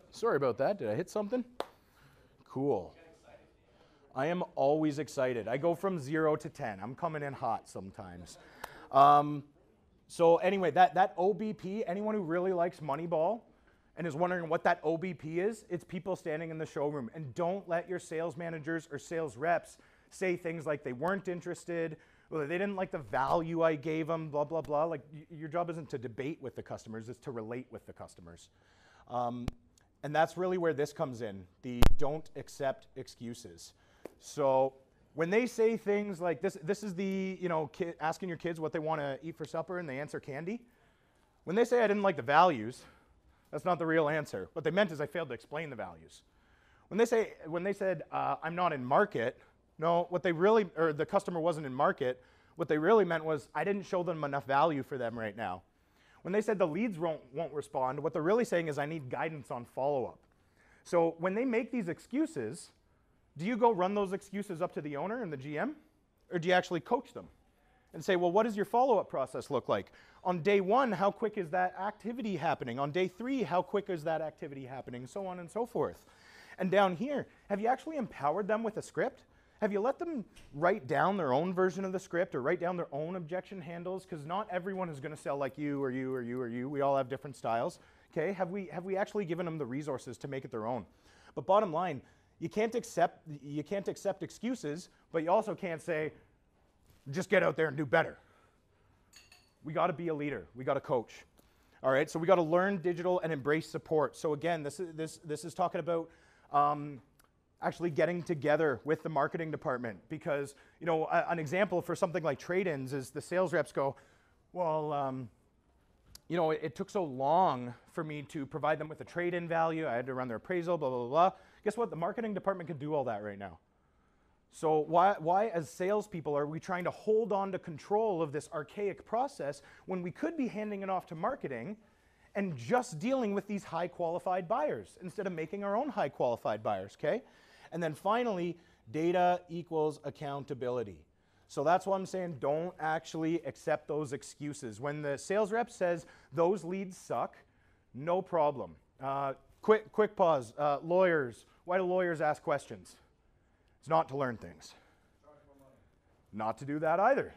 Sorry about that. Did I hit something? Cool. I am always excited. I go from 0 to 10. I'm coming in hot sometimes. So anyway, that OBP, anyone who really likes Moneyball and is wondering what that OBP is, it's people standing in the showroom. And don't let your sales managers or sales reps say things like they weren't interested, or they didn't like the value I gave them, blah, blah, blah. Like, your job isn't to debate with the customers, it's to relate with the customers. And that's really where this comes in, the don't accept excuses. So when they say things like this is the, asking your kids what they want to eat for supper and they answer candy. When they say I didn't like the values, that's not the real answer. What they meant is I failed to explain the values. When they said I'm not in market, no, what they really, or the customer wasn't in market, what they really meant was I didn't show them enough value for them right now. When they said the leads won't respond, what they're really saying is I need guidance on follow-up. So when they make these excuses, do you go run those excuses up to the owner and the GM? Or do you actually coach them and say, well, what does your follow-up process look like? On day 1, how quick is that activity happening? On day 3, how quick is that activity happening? So on and so forth. And down here, have you actually empowered them with a script? Have you let them write down their own version of the script or write down their own objection handles? Because not everyone is going to sell like you or you or you or you. We all have different styles. Okay? Have we actually given them the resources to make it their own? But bottom line, you can't accept excuses, but you also can't say, just get out there and do better. We got to be a leader. We got to coach. All right? So we got to learn digital and embrace support. So again, this is talking about actually getting together with the marketing department, because an example for something like trade-ins is the sales reps go, well, it took so long for me to provide them with a trade-in value. I had to run their appraisal, blah, blah, blah. Guess what? The marketing department can do all that right now. So why as salespeople are we trying to hold on to control of this archaic process when we could be handing it off to marketing and just dealing with these high qualified buyers instead of making our own high qualified buyers, okay? And then finally, data equals accountability. So that's why I'm saying don't actually accept those excuses. When the sales rep says those leads suck, no problem. Quick pause. Lawyers, why do lawyers ask questions? It's not to learn things. Not to do that either.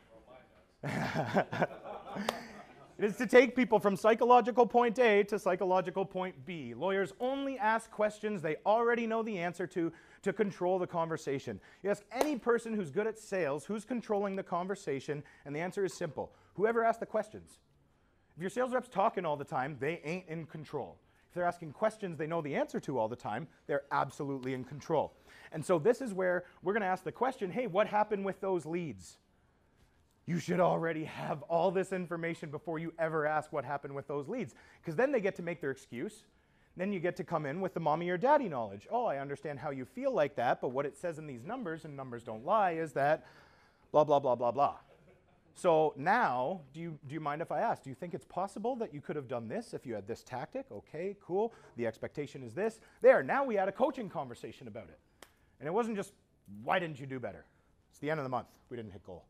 It is to take people from psychological point A to psychological point B. Lawyers only ask questions they already know the answer to control the conversation. You ask any person who's good at sales, who's controlling the conversation, and the answer is simple. Whoever asked the questions. If your sales rep's talking all the time, they ain't in control. If they're asking questions they know the answer to all the time, they're absolutely in control. And so this is where we're going to ask the question, hey, what happened with those leads? You should already have all this information before you ever ask what happened with those leads, because then they get to make their excuse. Then you get to come in with the mommy or daddy knowledge. Oh, I understand how you feel like that, but what it says in these numbers, and numbers don't lie, is that blah, blah, blah, blah, blah. So now, do you mind if I ask, do you think it's possible that you could have done this if you had this tactic? Okay, cool. The expectation is this. There, now we had a coaching conversation about it. And it wasn't just, why didn't you do better? It's the end of the month. We didn't hit goal.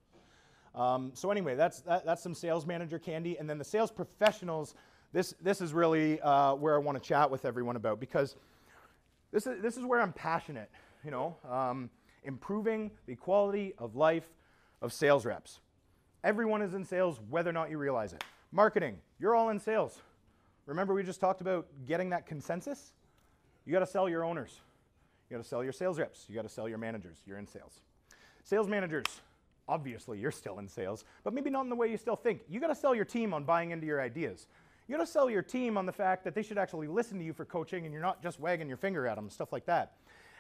So anyway, that's some sales manager candy. And then the sales professionals, this is really where I want to chat with everyone about, because this is where I'm passionate, you know, improving the quality of life of sales reps. Everyone is in sales, whether or not you realize it. Marketing, you're all in sales. Remember we just talked about getting that consensus? You got to sell your owners. You got to sell your sales reps. You got to sell your managers. You're in sales. Sales managers, obviously you're still in sales, but maybe not in the way you still think. You got to sell your team on buying into your ideas. You got to sell your team on the fact that they should actually listen to you for coaching and you're not just wagging your finger at them, stuff like that.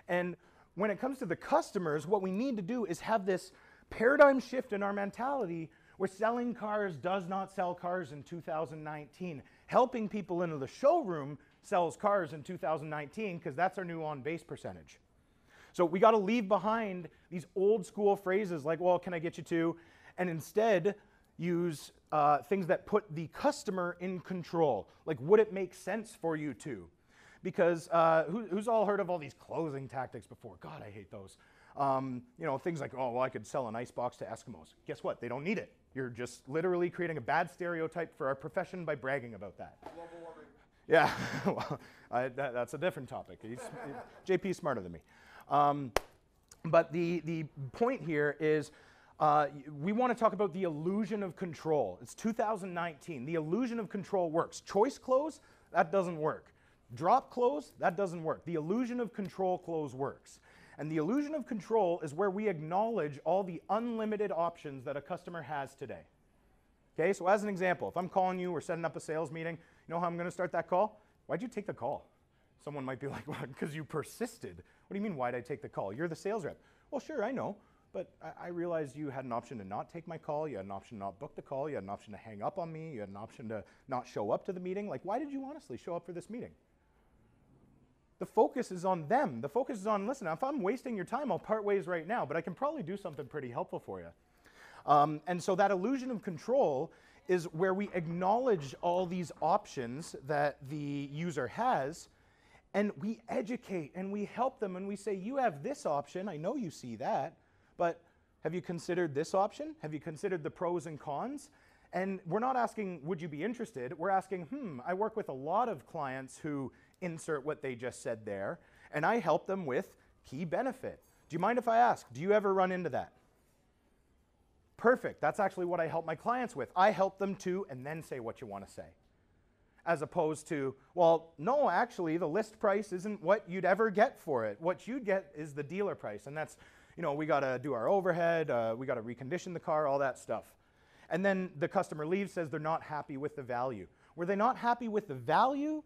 And when it comes to the customers, what we need to do is have this paradigm shift in our mentality where selling cars does not sell cars in 2019. Helping people into the showroom sells cars in 2019 because that's our new on-base percentage. So we got to leave behind these old school phrases like, well, can I get you to? And instead use things that put the customer in control. Like, would it make sense for you to? Because who's all heard of all these closing tactics before? God, I hate those. You know, things like, oh, well, I could sell an ice box to Eskimos. Guess what? They don't need it. You're just literally creating a bad stereotype for our profession by bragging about that. Global warming. Yeah, well, that's a different topic. JP's smarter than me. But the point here is we want to talk about the illusion of control. It's 2019. The illusion of control works. Choice close, that doesn't work. Drop close, that doesn't work. The illusion of control close works. And the illusion of control is where we acknowledge all the unlimited options that a customer has today. Okay, so as an example, if I'm calling you, we're setting up a sales meeting, you know how I'm going to start that call? Why'd you take the call? Someone might be like, well, because you persisted. What do you mean, why'd I take the call? You're the sales rep. Well, sure, I know, but I realized you had an option to not take my call, you had an option to not book the call, you had an option to hang up on me, you had an option to not show up to the meeting. Like, why did you honestly show up for this meeting? The focus is on them. The focus is on, listen, if I'm wasting your time, I'll part ways right now, but I can probably do something pretty helpful for you. And so that illusion of control is where we acknowledge all these options that the user has, and we educate and we help them and we say, you have this option, I know you see that, but have you considered this option? Have you considered the pros and cons? And we're not asking, would you be interested? We're asking, I work with a lot of clients who insert what they just said there, and I help them with key benefit. Do you mind if I ask, do you ever run into that? Perfect, that's actually what I help my clients with. I help them to, and then say what you want to say. As opposed to, well, no, actually, the list price isn't what you'd ever get for it. What you'd get is the dealer price, and that's, you know, we got to do our overhead, we got to recondition the car, all that stuff. And then the customer leaves, says they're not happy with the value. Were they not happy with the value,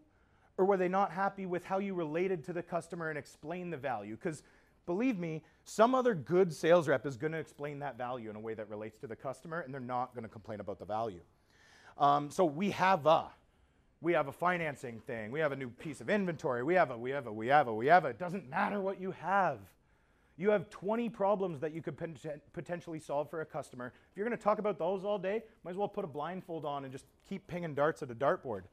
or were they not happy with how you related to the customer and explained the value? Because believe me, some other good sales rep is going to explain that value in a way that relates to the customer, and they're not going to complain about the value. So we have a financing thing. We have a new piece of inventory. We have a. It doesn't matter what you have. You have 20 problems that you could potentially solve for a customer. If you're going to talk about those all day, might as well put a blindfold on and just keep pinging darts at a dartboard.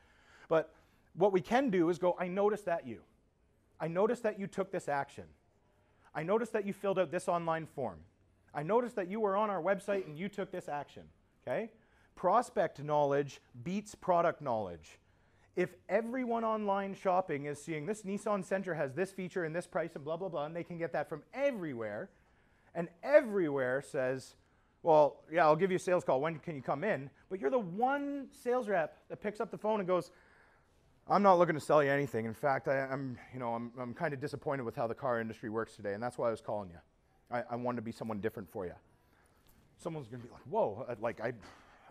But what we can do is go, I noticed that you. I noticed that you took this action. I noticed that you filled out this online form. I noticed that you were on our website and you took this action, okay? Prospect knowledge beats product knowledge. If everyone online shopping is seeing this Nissan Sentra has this feature and this price and blah, blah, blah, and they can get that from everywhere, and everywhere says, well, yeah, I'll give you a sales call. When can you come in? But you're the one sales rep that picks up the phone and goes, I'm not looking to sell you anything. In fact, I'm kind of disappointed with how the car industry works today, and that's why I was calling you. I wanted to be someone different for you. Someone's going to be like, whoa,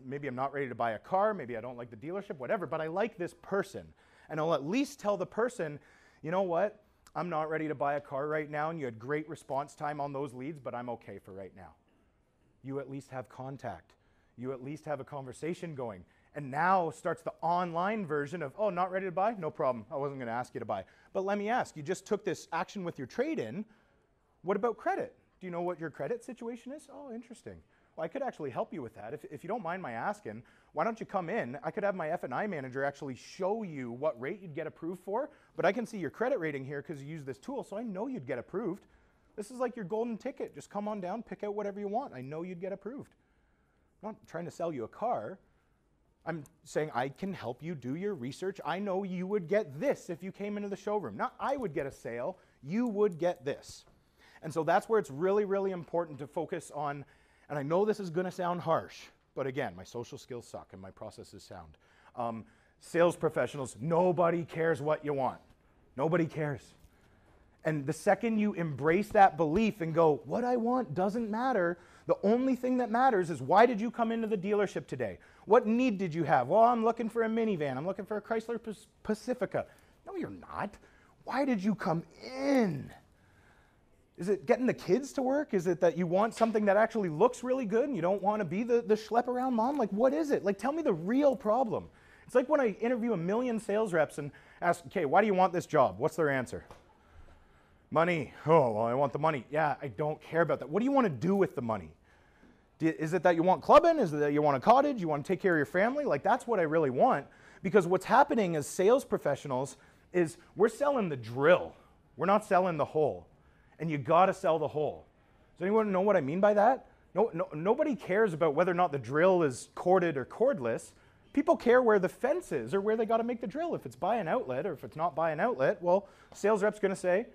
maybe I'm not ready to buy a car, maybe I don't like the dealership, whatever, but I like this person. And I'll at least tell the person, you know what, I'm not ready to buy a car right now, and you had great response time on those leads, but I'm okay for right now. You at least have contact. You at least have a conversation going. And now starts the online version of, oh, not ready to buy? No problem. I wasn't going to ask you to buy. But let me ask, you just took this action with your trade-in. What about credit? Do you know what your credit situation is? Oh, interesting. Well, I could actually help you with that. If you don't mind my asking, why don't you come in? I could have my F&I manager actually show you what rate you'd get approved for, but I can see your credit rating here because you use this tool, so I know you'd get approved. This is like your golden ticket. Just come on down, pick out whatever you want. I know you'd get approved. I'm not trying to sell you a car. I'm saying I can help you do your research. I know you would get this if you came into the showroom. Not I would get a sale, you would get this. And so that's where it's really, really important to focus on, and I know this is going to sound harsh, but again, my social skills suck and my process is sound. Sales professionals, nobody cares what you want. Nobody cares. And the second you embrace that belief and go, what I want doesn't matter, the only thing that matters is why did you come into the dealership today? What need did you have? Well, I'm looking for a minivan. I'm looking for a Chrysler Pacifica. No, you're not. Why did you come in? Is it getting the kids to work? Is it that you want something that actually looks really good and you don't want to be the schlep around mom? Like, what is it? Like, tell me the real problem. It's like when I interview 1 million sales reps and ask, okay, why do you want this job? What's their answer? Money. Oh, well, I want the money. Yeah, I don't care about that. What do you want to do with the money? Is it that you want clubbing? Is it that you want a cottage? You want to take care of your family? Like, that's what I really want. Because what's happening as sales professionals is we're selling the drill. We're not selling the hole. And you got to sell the hole. Does anyone know what I mean by that? Nobody cares about whether or not the drill is corded or cordless. People care where the fence is or where they got to make the drill. If it's by an outlet or if it's not by an outlet, well, sales rep's going to say,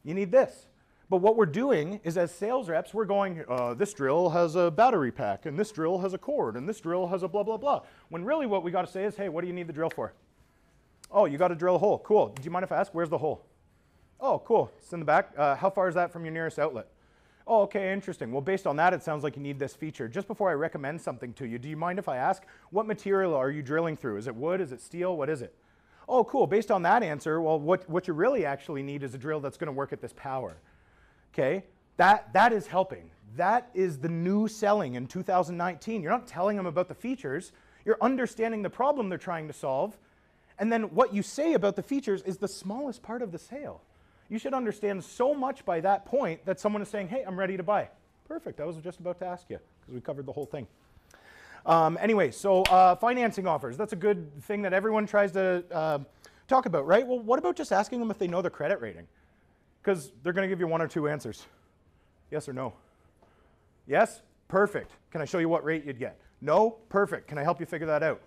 you need this. But what we're doing is as sales reps, we're going, this drill has a battery pack, and this drill has a cord, and this drill has a blah, blah, blah. When really what we got to say is, hey, what do you need the drill for? Oh, you got to drill a hole. Cool. Do you mind if I ask, where's the hole? Oh, cool. It's in the back. How far is that from your nearest outlet? Oh, okay, interesting. Well, based on that, it sounds like you need this feature. Just before I recommend something to you, do you mind if I ask, what material are you drilling through? Is it wood? Is it steel? What is it? Oh, cool. Based on that answer, well, what you really actually need is a drill that's going to work at this power. Okay? That is helping. That is the new selling in 2019. You're not telling them about the features. You're understanding the problem they're trying to solve. And then what you say about the features is the smallest part of the sale. You should understand so much by that point that someone is saying, hey, I'm ready to buy. Perfect. I was just about to ask you because we covered the whole thing. Anyway, so financing offers. That's a good thing that everyone tries to talk about, right? Well, what about just asking them if they know their credit rating? Because they're going to give you 1 or 2 answers. Yes or no? Yes? Perfect. Can I show you what rate you'd get? No? Perfect. Can I help you figure that out?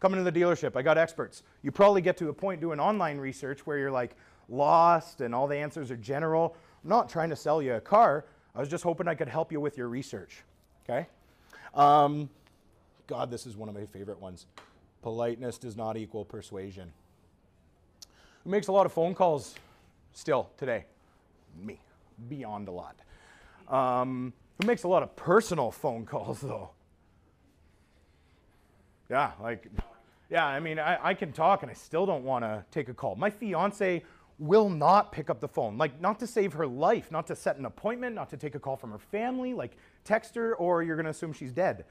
Come into the dealership. I got experts. You probably get to a point doing online research where you're like lost and all the answers are general. I'm not trying to sell you a car. I was just hoping I could help you with your research. Okay? God, this is one of my favorite ones. Politeness does not equal persuasion. Who makes a lot of phone calls still today? Me. Beyond a lot. Who makes a lot of personal phone calls, though? Yeah, I mean, I can talk and I still don't want to take a call. My fiance will not pick up the phone, like not to save her life, not to set an appointment, not to take a call from her family, like text her or you're going to assume she's dead.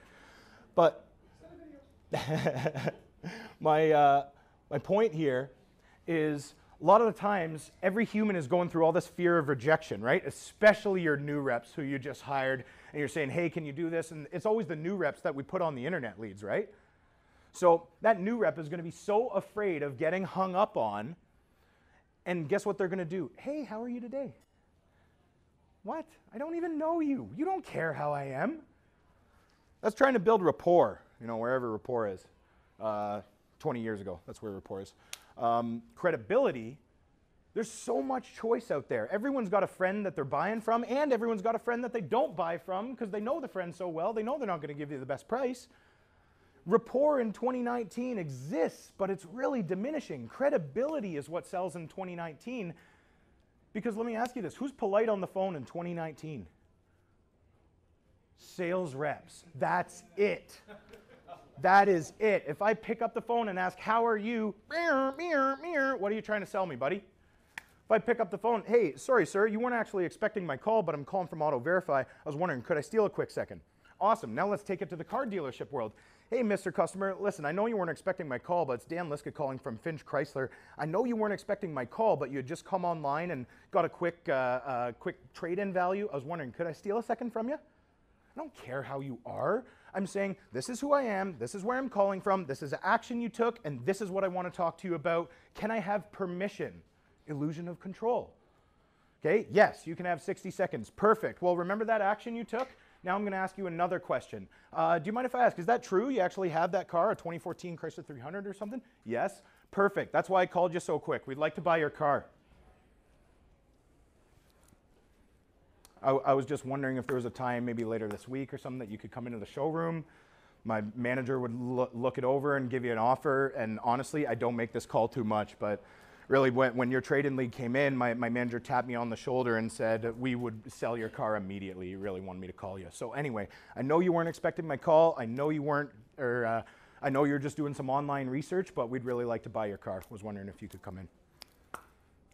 But my point here is a lot of the times every human is going through all this fear of rejection, right? Especially your new reps who you just hired and you're saying, hey, can you do this? And it's always the new reps that we put on the internet leads, right? So that new rep is going to be so afraid of getting hung up on, and guess what they're going to do? Hey, how are you today? What? I don't even know you. You don't care how I am. That's trying to build rapport, wherever rapport is. 20 years ago, that's where rapport is. Credibility, there's so much choice out there. Everyone's got a friend that they're buying from, and everyone's got a friend that they don't buy from because they know the friend so well, they know they're not going to give you the best price. Rapport in 2019 exists, but it's really diminishing. Credibility is what sells in 2019. Because let me ask you this, who's polite on the phone in 2019? Sales reps. That's it. That is it. If I pick up the phone and ask, how are you? What are you trying to sell me, buddy? If I pick up the phone, hey, sorry, sir, you weren't actually expecting my call, but I'm calling from Auto Verify. I was wondering, could I steal a quick second? Awesome. Now let's take it to the car dealership world. Hey, Mr. Customer, listen, I know you weren't expecting my call, but it's Dan Liska calling from Finch Chrysler. I know you weren't expecting my call, but you had just come online and got a quick trade-in value. I was wondering, could I steal a second from you? I don't care how you are. I'm saying, this is who I am, this is where I'm calling from, this is an action you took, and this is what I want to talk to you about. Can I have permission? Illusion of control. Okay, yes, you can have 60 seconds. Perfect. Well, remember that action you took? Now I'm going to ask you another question. Do you mind if I ask, is that true? You actually have that car, a 2014 Chrysler 300 or something? Yes? Perfect. That's why I called you so quick. We'd like to buy your car. I was just wondering if there was a time, maybe later this week or something, that you could come into the showroom. My manager would look it over and give you an offer. And honestly, I don't make this call too much, but really when your trade-in lead came in, my manager tapped me on the shoulder and said, we would sell your car immediately. You really wanted me to call you. So anyway, I know you weren't expecting my call. I know you weren't, or I know you're just doing some online research, but we'd really like to buy your car. Was wondering if you could come in.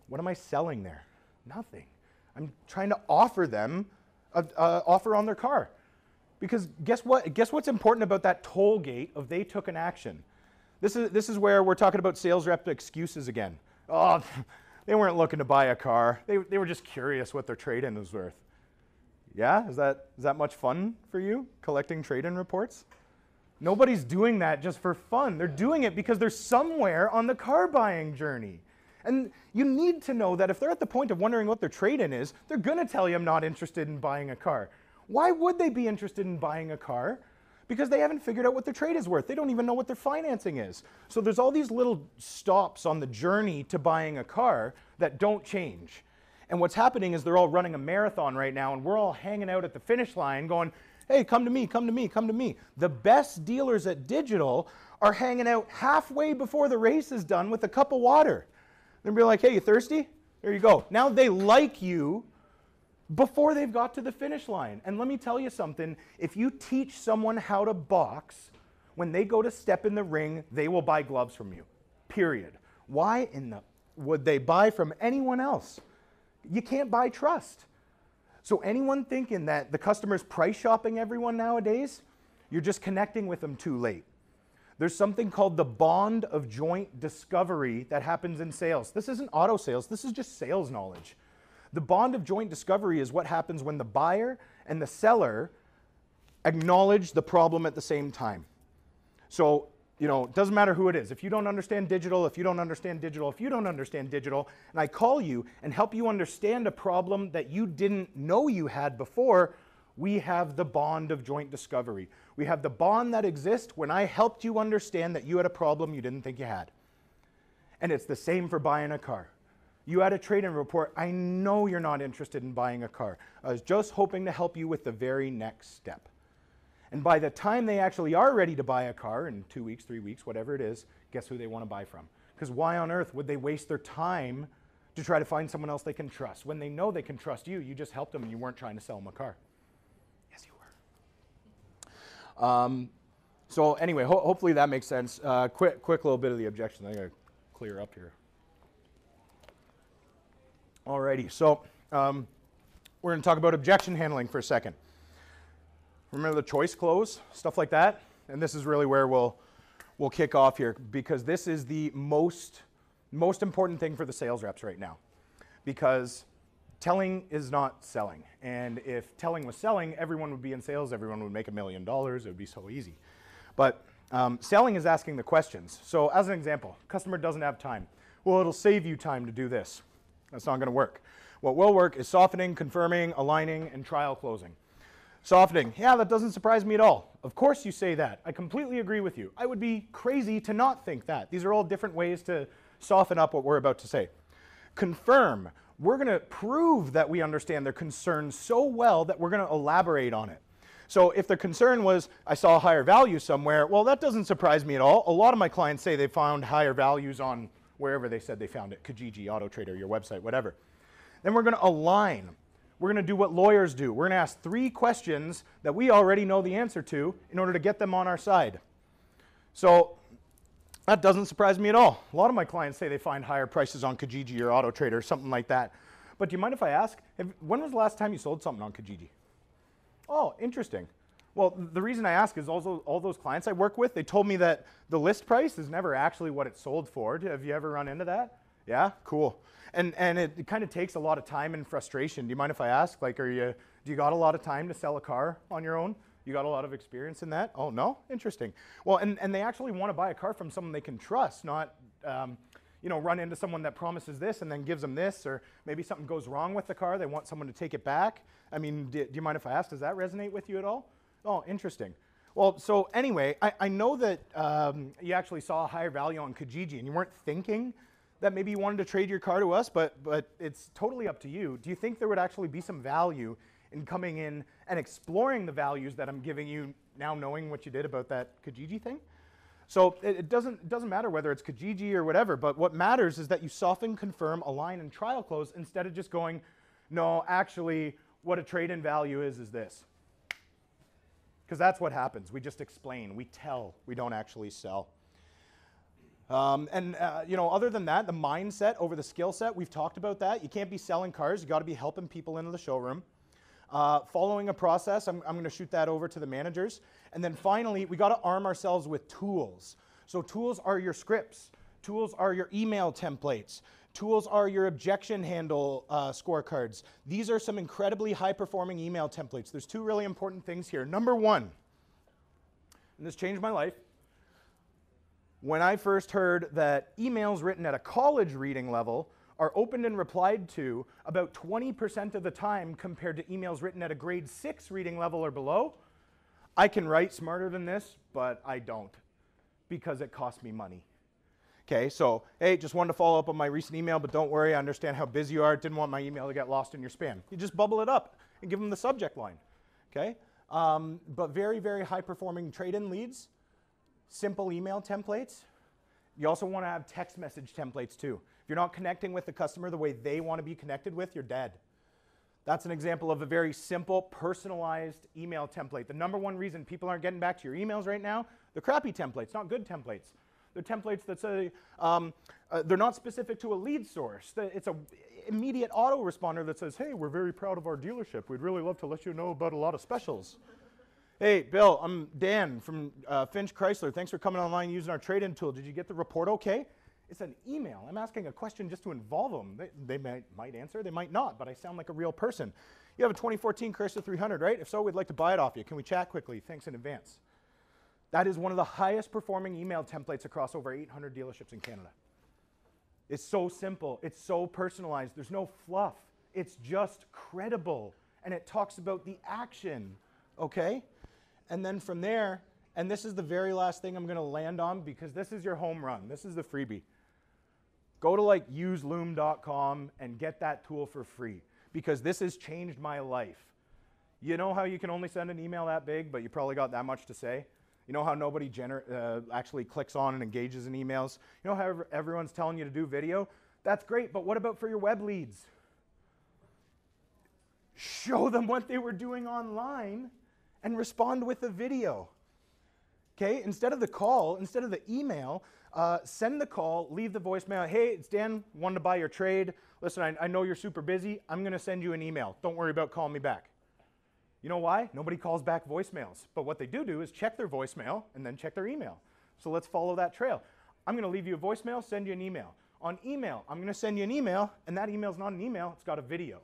What am I selling there? Nothing. I'm trying to offer them an offer on their car. Because guess what? Guess what's important about that toll gate of they took an action? This is where we're talking about sales rep excuses again. Oh, they weren't looking to buy a car. They were just curious what their trade-in was worth. Yeah? Is that much fun for you, collecting trade-in reports? Nobody's doing that just for fun. They're doing it because they're somewhere on the car buying journey. And you need to know that if they're at the point of wondering what their trade-in is, they're going to tell you, I'm not interested in buying a car. Why would they be interested in buying a car? Because they haven't figured out what their trade is worth. They don't even know what their financing is. So there's all these little stops on the journey to buying a car that don't change. And what's happening is they're all running a marathon right now, and we're all hanging out at the finish line going, hey, come to me, come to me, come to me. The best dealers at digital are hanging out halfway before the race is done with a cup of water. They'll be like, hey, you thirsty? There you go. Now they like you before they've got to the finish line. And let me tell you something, if you teach someone how to box, when they go to step in the ring, they will buy gloves from you, period. Why in the would they buy from anyone else? You can't buy trust. So anyone thinking that the customer's price shopping everyone nowadays, you're just connecting with them too late. There's something called the bond of joint discovery that happens in sales. This isn't auto sales, this is just sales knowledge. The bond of joint discovery is what happens when the buyer and the seller acknowledge the problem at the same time. So, it doesn't matter who it is. If you don't understand digital, if you don't understand digital, if you don't understand digital, and I call you and help you understand a problem that you didn't know you had before, we have the bond of joint discovery. We have the bond that exists when I helped you understand that you had a problem you didn't think you had. And it's the same for buying a car. You had a trade-in report. I know you're not interested in buying a car. I was just hoping to help you with the very next step. And by the time they actually are ready to buy a car in 2 weeks, 3 weeks, whatever it is, guess who they want to buy from? Because why on earth would they waste their time to try to find someone else they can trust? When they know they can trust you, you just helped them and you weren't trying to sell them a car. Yes, you were. So anyway, hopefully that makes sense. Quick little bit of the objection. I got to clear up here. Alrighty, so we're going to talk about objection handling for a second. Remember the choice close, stuff like that? And this is really where we'll kick off here, because this is the most important thing for the sales reps right now. Because telling is not selling. And if telling was selling, everyone would be in sales, everyone would make $1 million, it would be so easy. But selling is asking the questions. So as an example, customer doesn't have time. Well, it'll save you time to do this. That's not going to work. What will work is softening, confirming, aligning, and trial closing. Softening, yeah, that doesn't surprise me at all. Of course you say that. I completely agree with you. I would be crazy to not think that. These are all different ways to soften up what we're about to say. Confirm, we're going to prove that we understand their concern so well that we're going to elaborate on it. So if their concern was, I saw a higher value somewhere, well, that doesn't surprise me at all. A lot of my clients say they found higher values on wherever they said they found it, Kijiji, AutoTrader, your website, whatever. Then we're going to align. We're going to do what lawyers do. We're going to ask 3 questions that we already know the answer to in order to get them on our side. So that doesn't surprise me at all. A lot of my clients say they find higher prices on Kijiji or AutoTrader or something like that. But do you mind if I ask, when was the last time you sold something on Kijiji? Oh, interesting. Well, the reason I ask is also all those clients I work with, they told me that the list price is never actually what it's sold for. Have you ever run into that? Yeah, cool. And it kind of takes a lot of time and frustration. Do you mind if I ask? Like, do you got a lot of time to sell a car on your own? You got a lot of experience in that? Oh, no? Interesting. Well, and they actually want to buy a car from someone they can trust, not run into someone that promises this and then gives them this, or maybe something goes wrong with the car. They want someone to take it back. I mean, do you mind if I ask? Does that resonate with you at all? Oh, interesting. Well, so anyway, I know that you actually saw a higher value on Kijiji and you weren't thinking that maybe you wanted to trade your car to us, but it's totally up to you. Do you think there would actually be some value in coming in and exploring the values that I'm giving you now, knowing what you did about that Kijiji thing? So it doesn't matter whether it's Kijiji or whatever, but what matters is that you soften, confirm, align, and trial close instead of just going, no, actually, what a trade-in value is this. Because that's what happens. We just explain, we tell, we don't actually sell. Other than that, the mindset over the skill set, we've talked about that. You can't be selling cars. You got to be helping people into the showroom. Following a process, I'm going to shoot that over to the managers. And then finally, we got to arm ourselves with tools. So tools are your scripts. Tools are your email templates. Tools are your objection handle scorecards. These are some incredibly high-performing email templates. There's 2 really important things here. Number 1, and this changed my life, when I first heard that emails written at a college reading level are opened and replied to about 20% of the time compared to emails written at a grade 6 reading level or below, I can write smarter than this, but I don't because it costs me money. Okay, so, hey, just wanted to follow up on my recent email, but don't worry, I understand how busy you are. Didn't want my email to get lost in your spam. You just bubble it up and give them the subject line, okay? But very, very high-performing trade-in leads, simple email templates. You also want to have text message templates too. If you're not connecting with the customer the way they want to be connected with, you're dead. That's an example of a very simple, personalized email template. The number 1 reason people aren't getting back to your emails right now, they're crappy templates, not good templates. They're templates that say, they're not specific to a lead source. It's an immediate autoresponder that says, hey, we're very proud of our dealership. We'd really love to let you know about a lot of specials. Hey, Bill, I'm Dan from Finch Chrysler. Thanks for coming online using our trade-in tool. Did you get the report okay? It's an email. I'm asking a question just to involve them. They might answer, they might not, but I sound like a real person. You have a 2014 Chrysler 300, right? If so, we'd like to buy it off you. Can we chat quickly? Thanks in advance. That is one of the highest performing email templates across over 800 dealerships in Canada. It's so simple. It's so personalized. There's no fluff. It's just credible. And it talks about the action, okay? And then from there, and this is the very last thing I'm going to land on because this is your home run. This is the freebie. Go to like useloom.com and get that tool for free because this has changed my life. You know how you can only send an email that big, but you probably got that much to say? You know how nobody actually clicks on and engages in emails? You know how everyone's telling you to do video? That's great, but what about for your web leads? Show them what they were doing online and respond with a video. Okay, instead of the call, instead of the email, send the call, leave the voicemail. Hey, it's Dan, wanted to buy your trade. Listen, I know you're super busy. I'm going to send you an email. Don't worry about calling me back. You know why? Nobody calls back voicemails. But what they do is check their voicemail and then check their email. So let's follow that trail. I'm going to leave you a voicemail, send you an email. On email, I'm going to send you an email, and that email's not an email. It's got a video.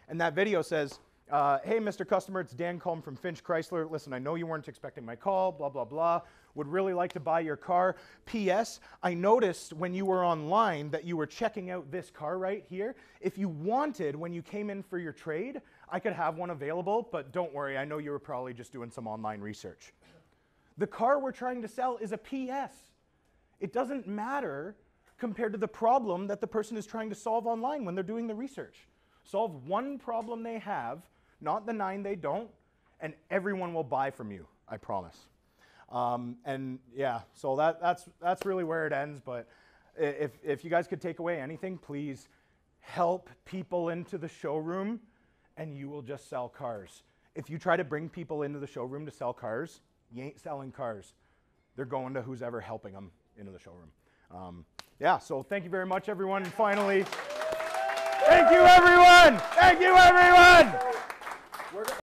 And that video says, Hey, Mr. Customer, it's Dan calling from Finch Chrysler. Listen, I know you weren't expecting my call, blah, blah, blah. Would really like to buy your car. P.S. I noticed when you were online that you were checking out this car right here. If you wanted, when you came in for your trade, I could have one available, but don't worry, I know you were probably just doing some online research. The car we're trying to sell is a P.S. It doesn't matter compared to the problem that the person is trying to solve online when they're doing the research. Solve one problem they have, not the 9 they don't, and everyone will buy from you, I promise. And yeah, so that's really where it ends, but if you guys could take away anything, please help people into the showroom and you will just sell cars. If you try to bring people into the showroom to sell cars, you ain't selling cars. They're going to who's ever helping them into the showroom. Yeah, so thank you very much, everyone. And finally, thank you, everyone! Thank you, everyone!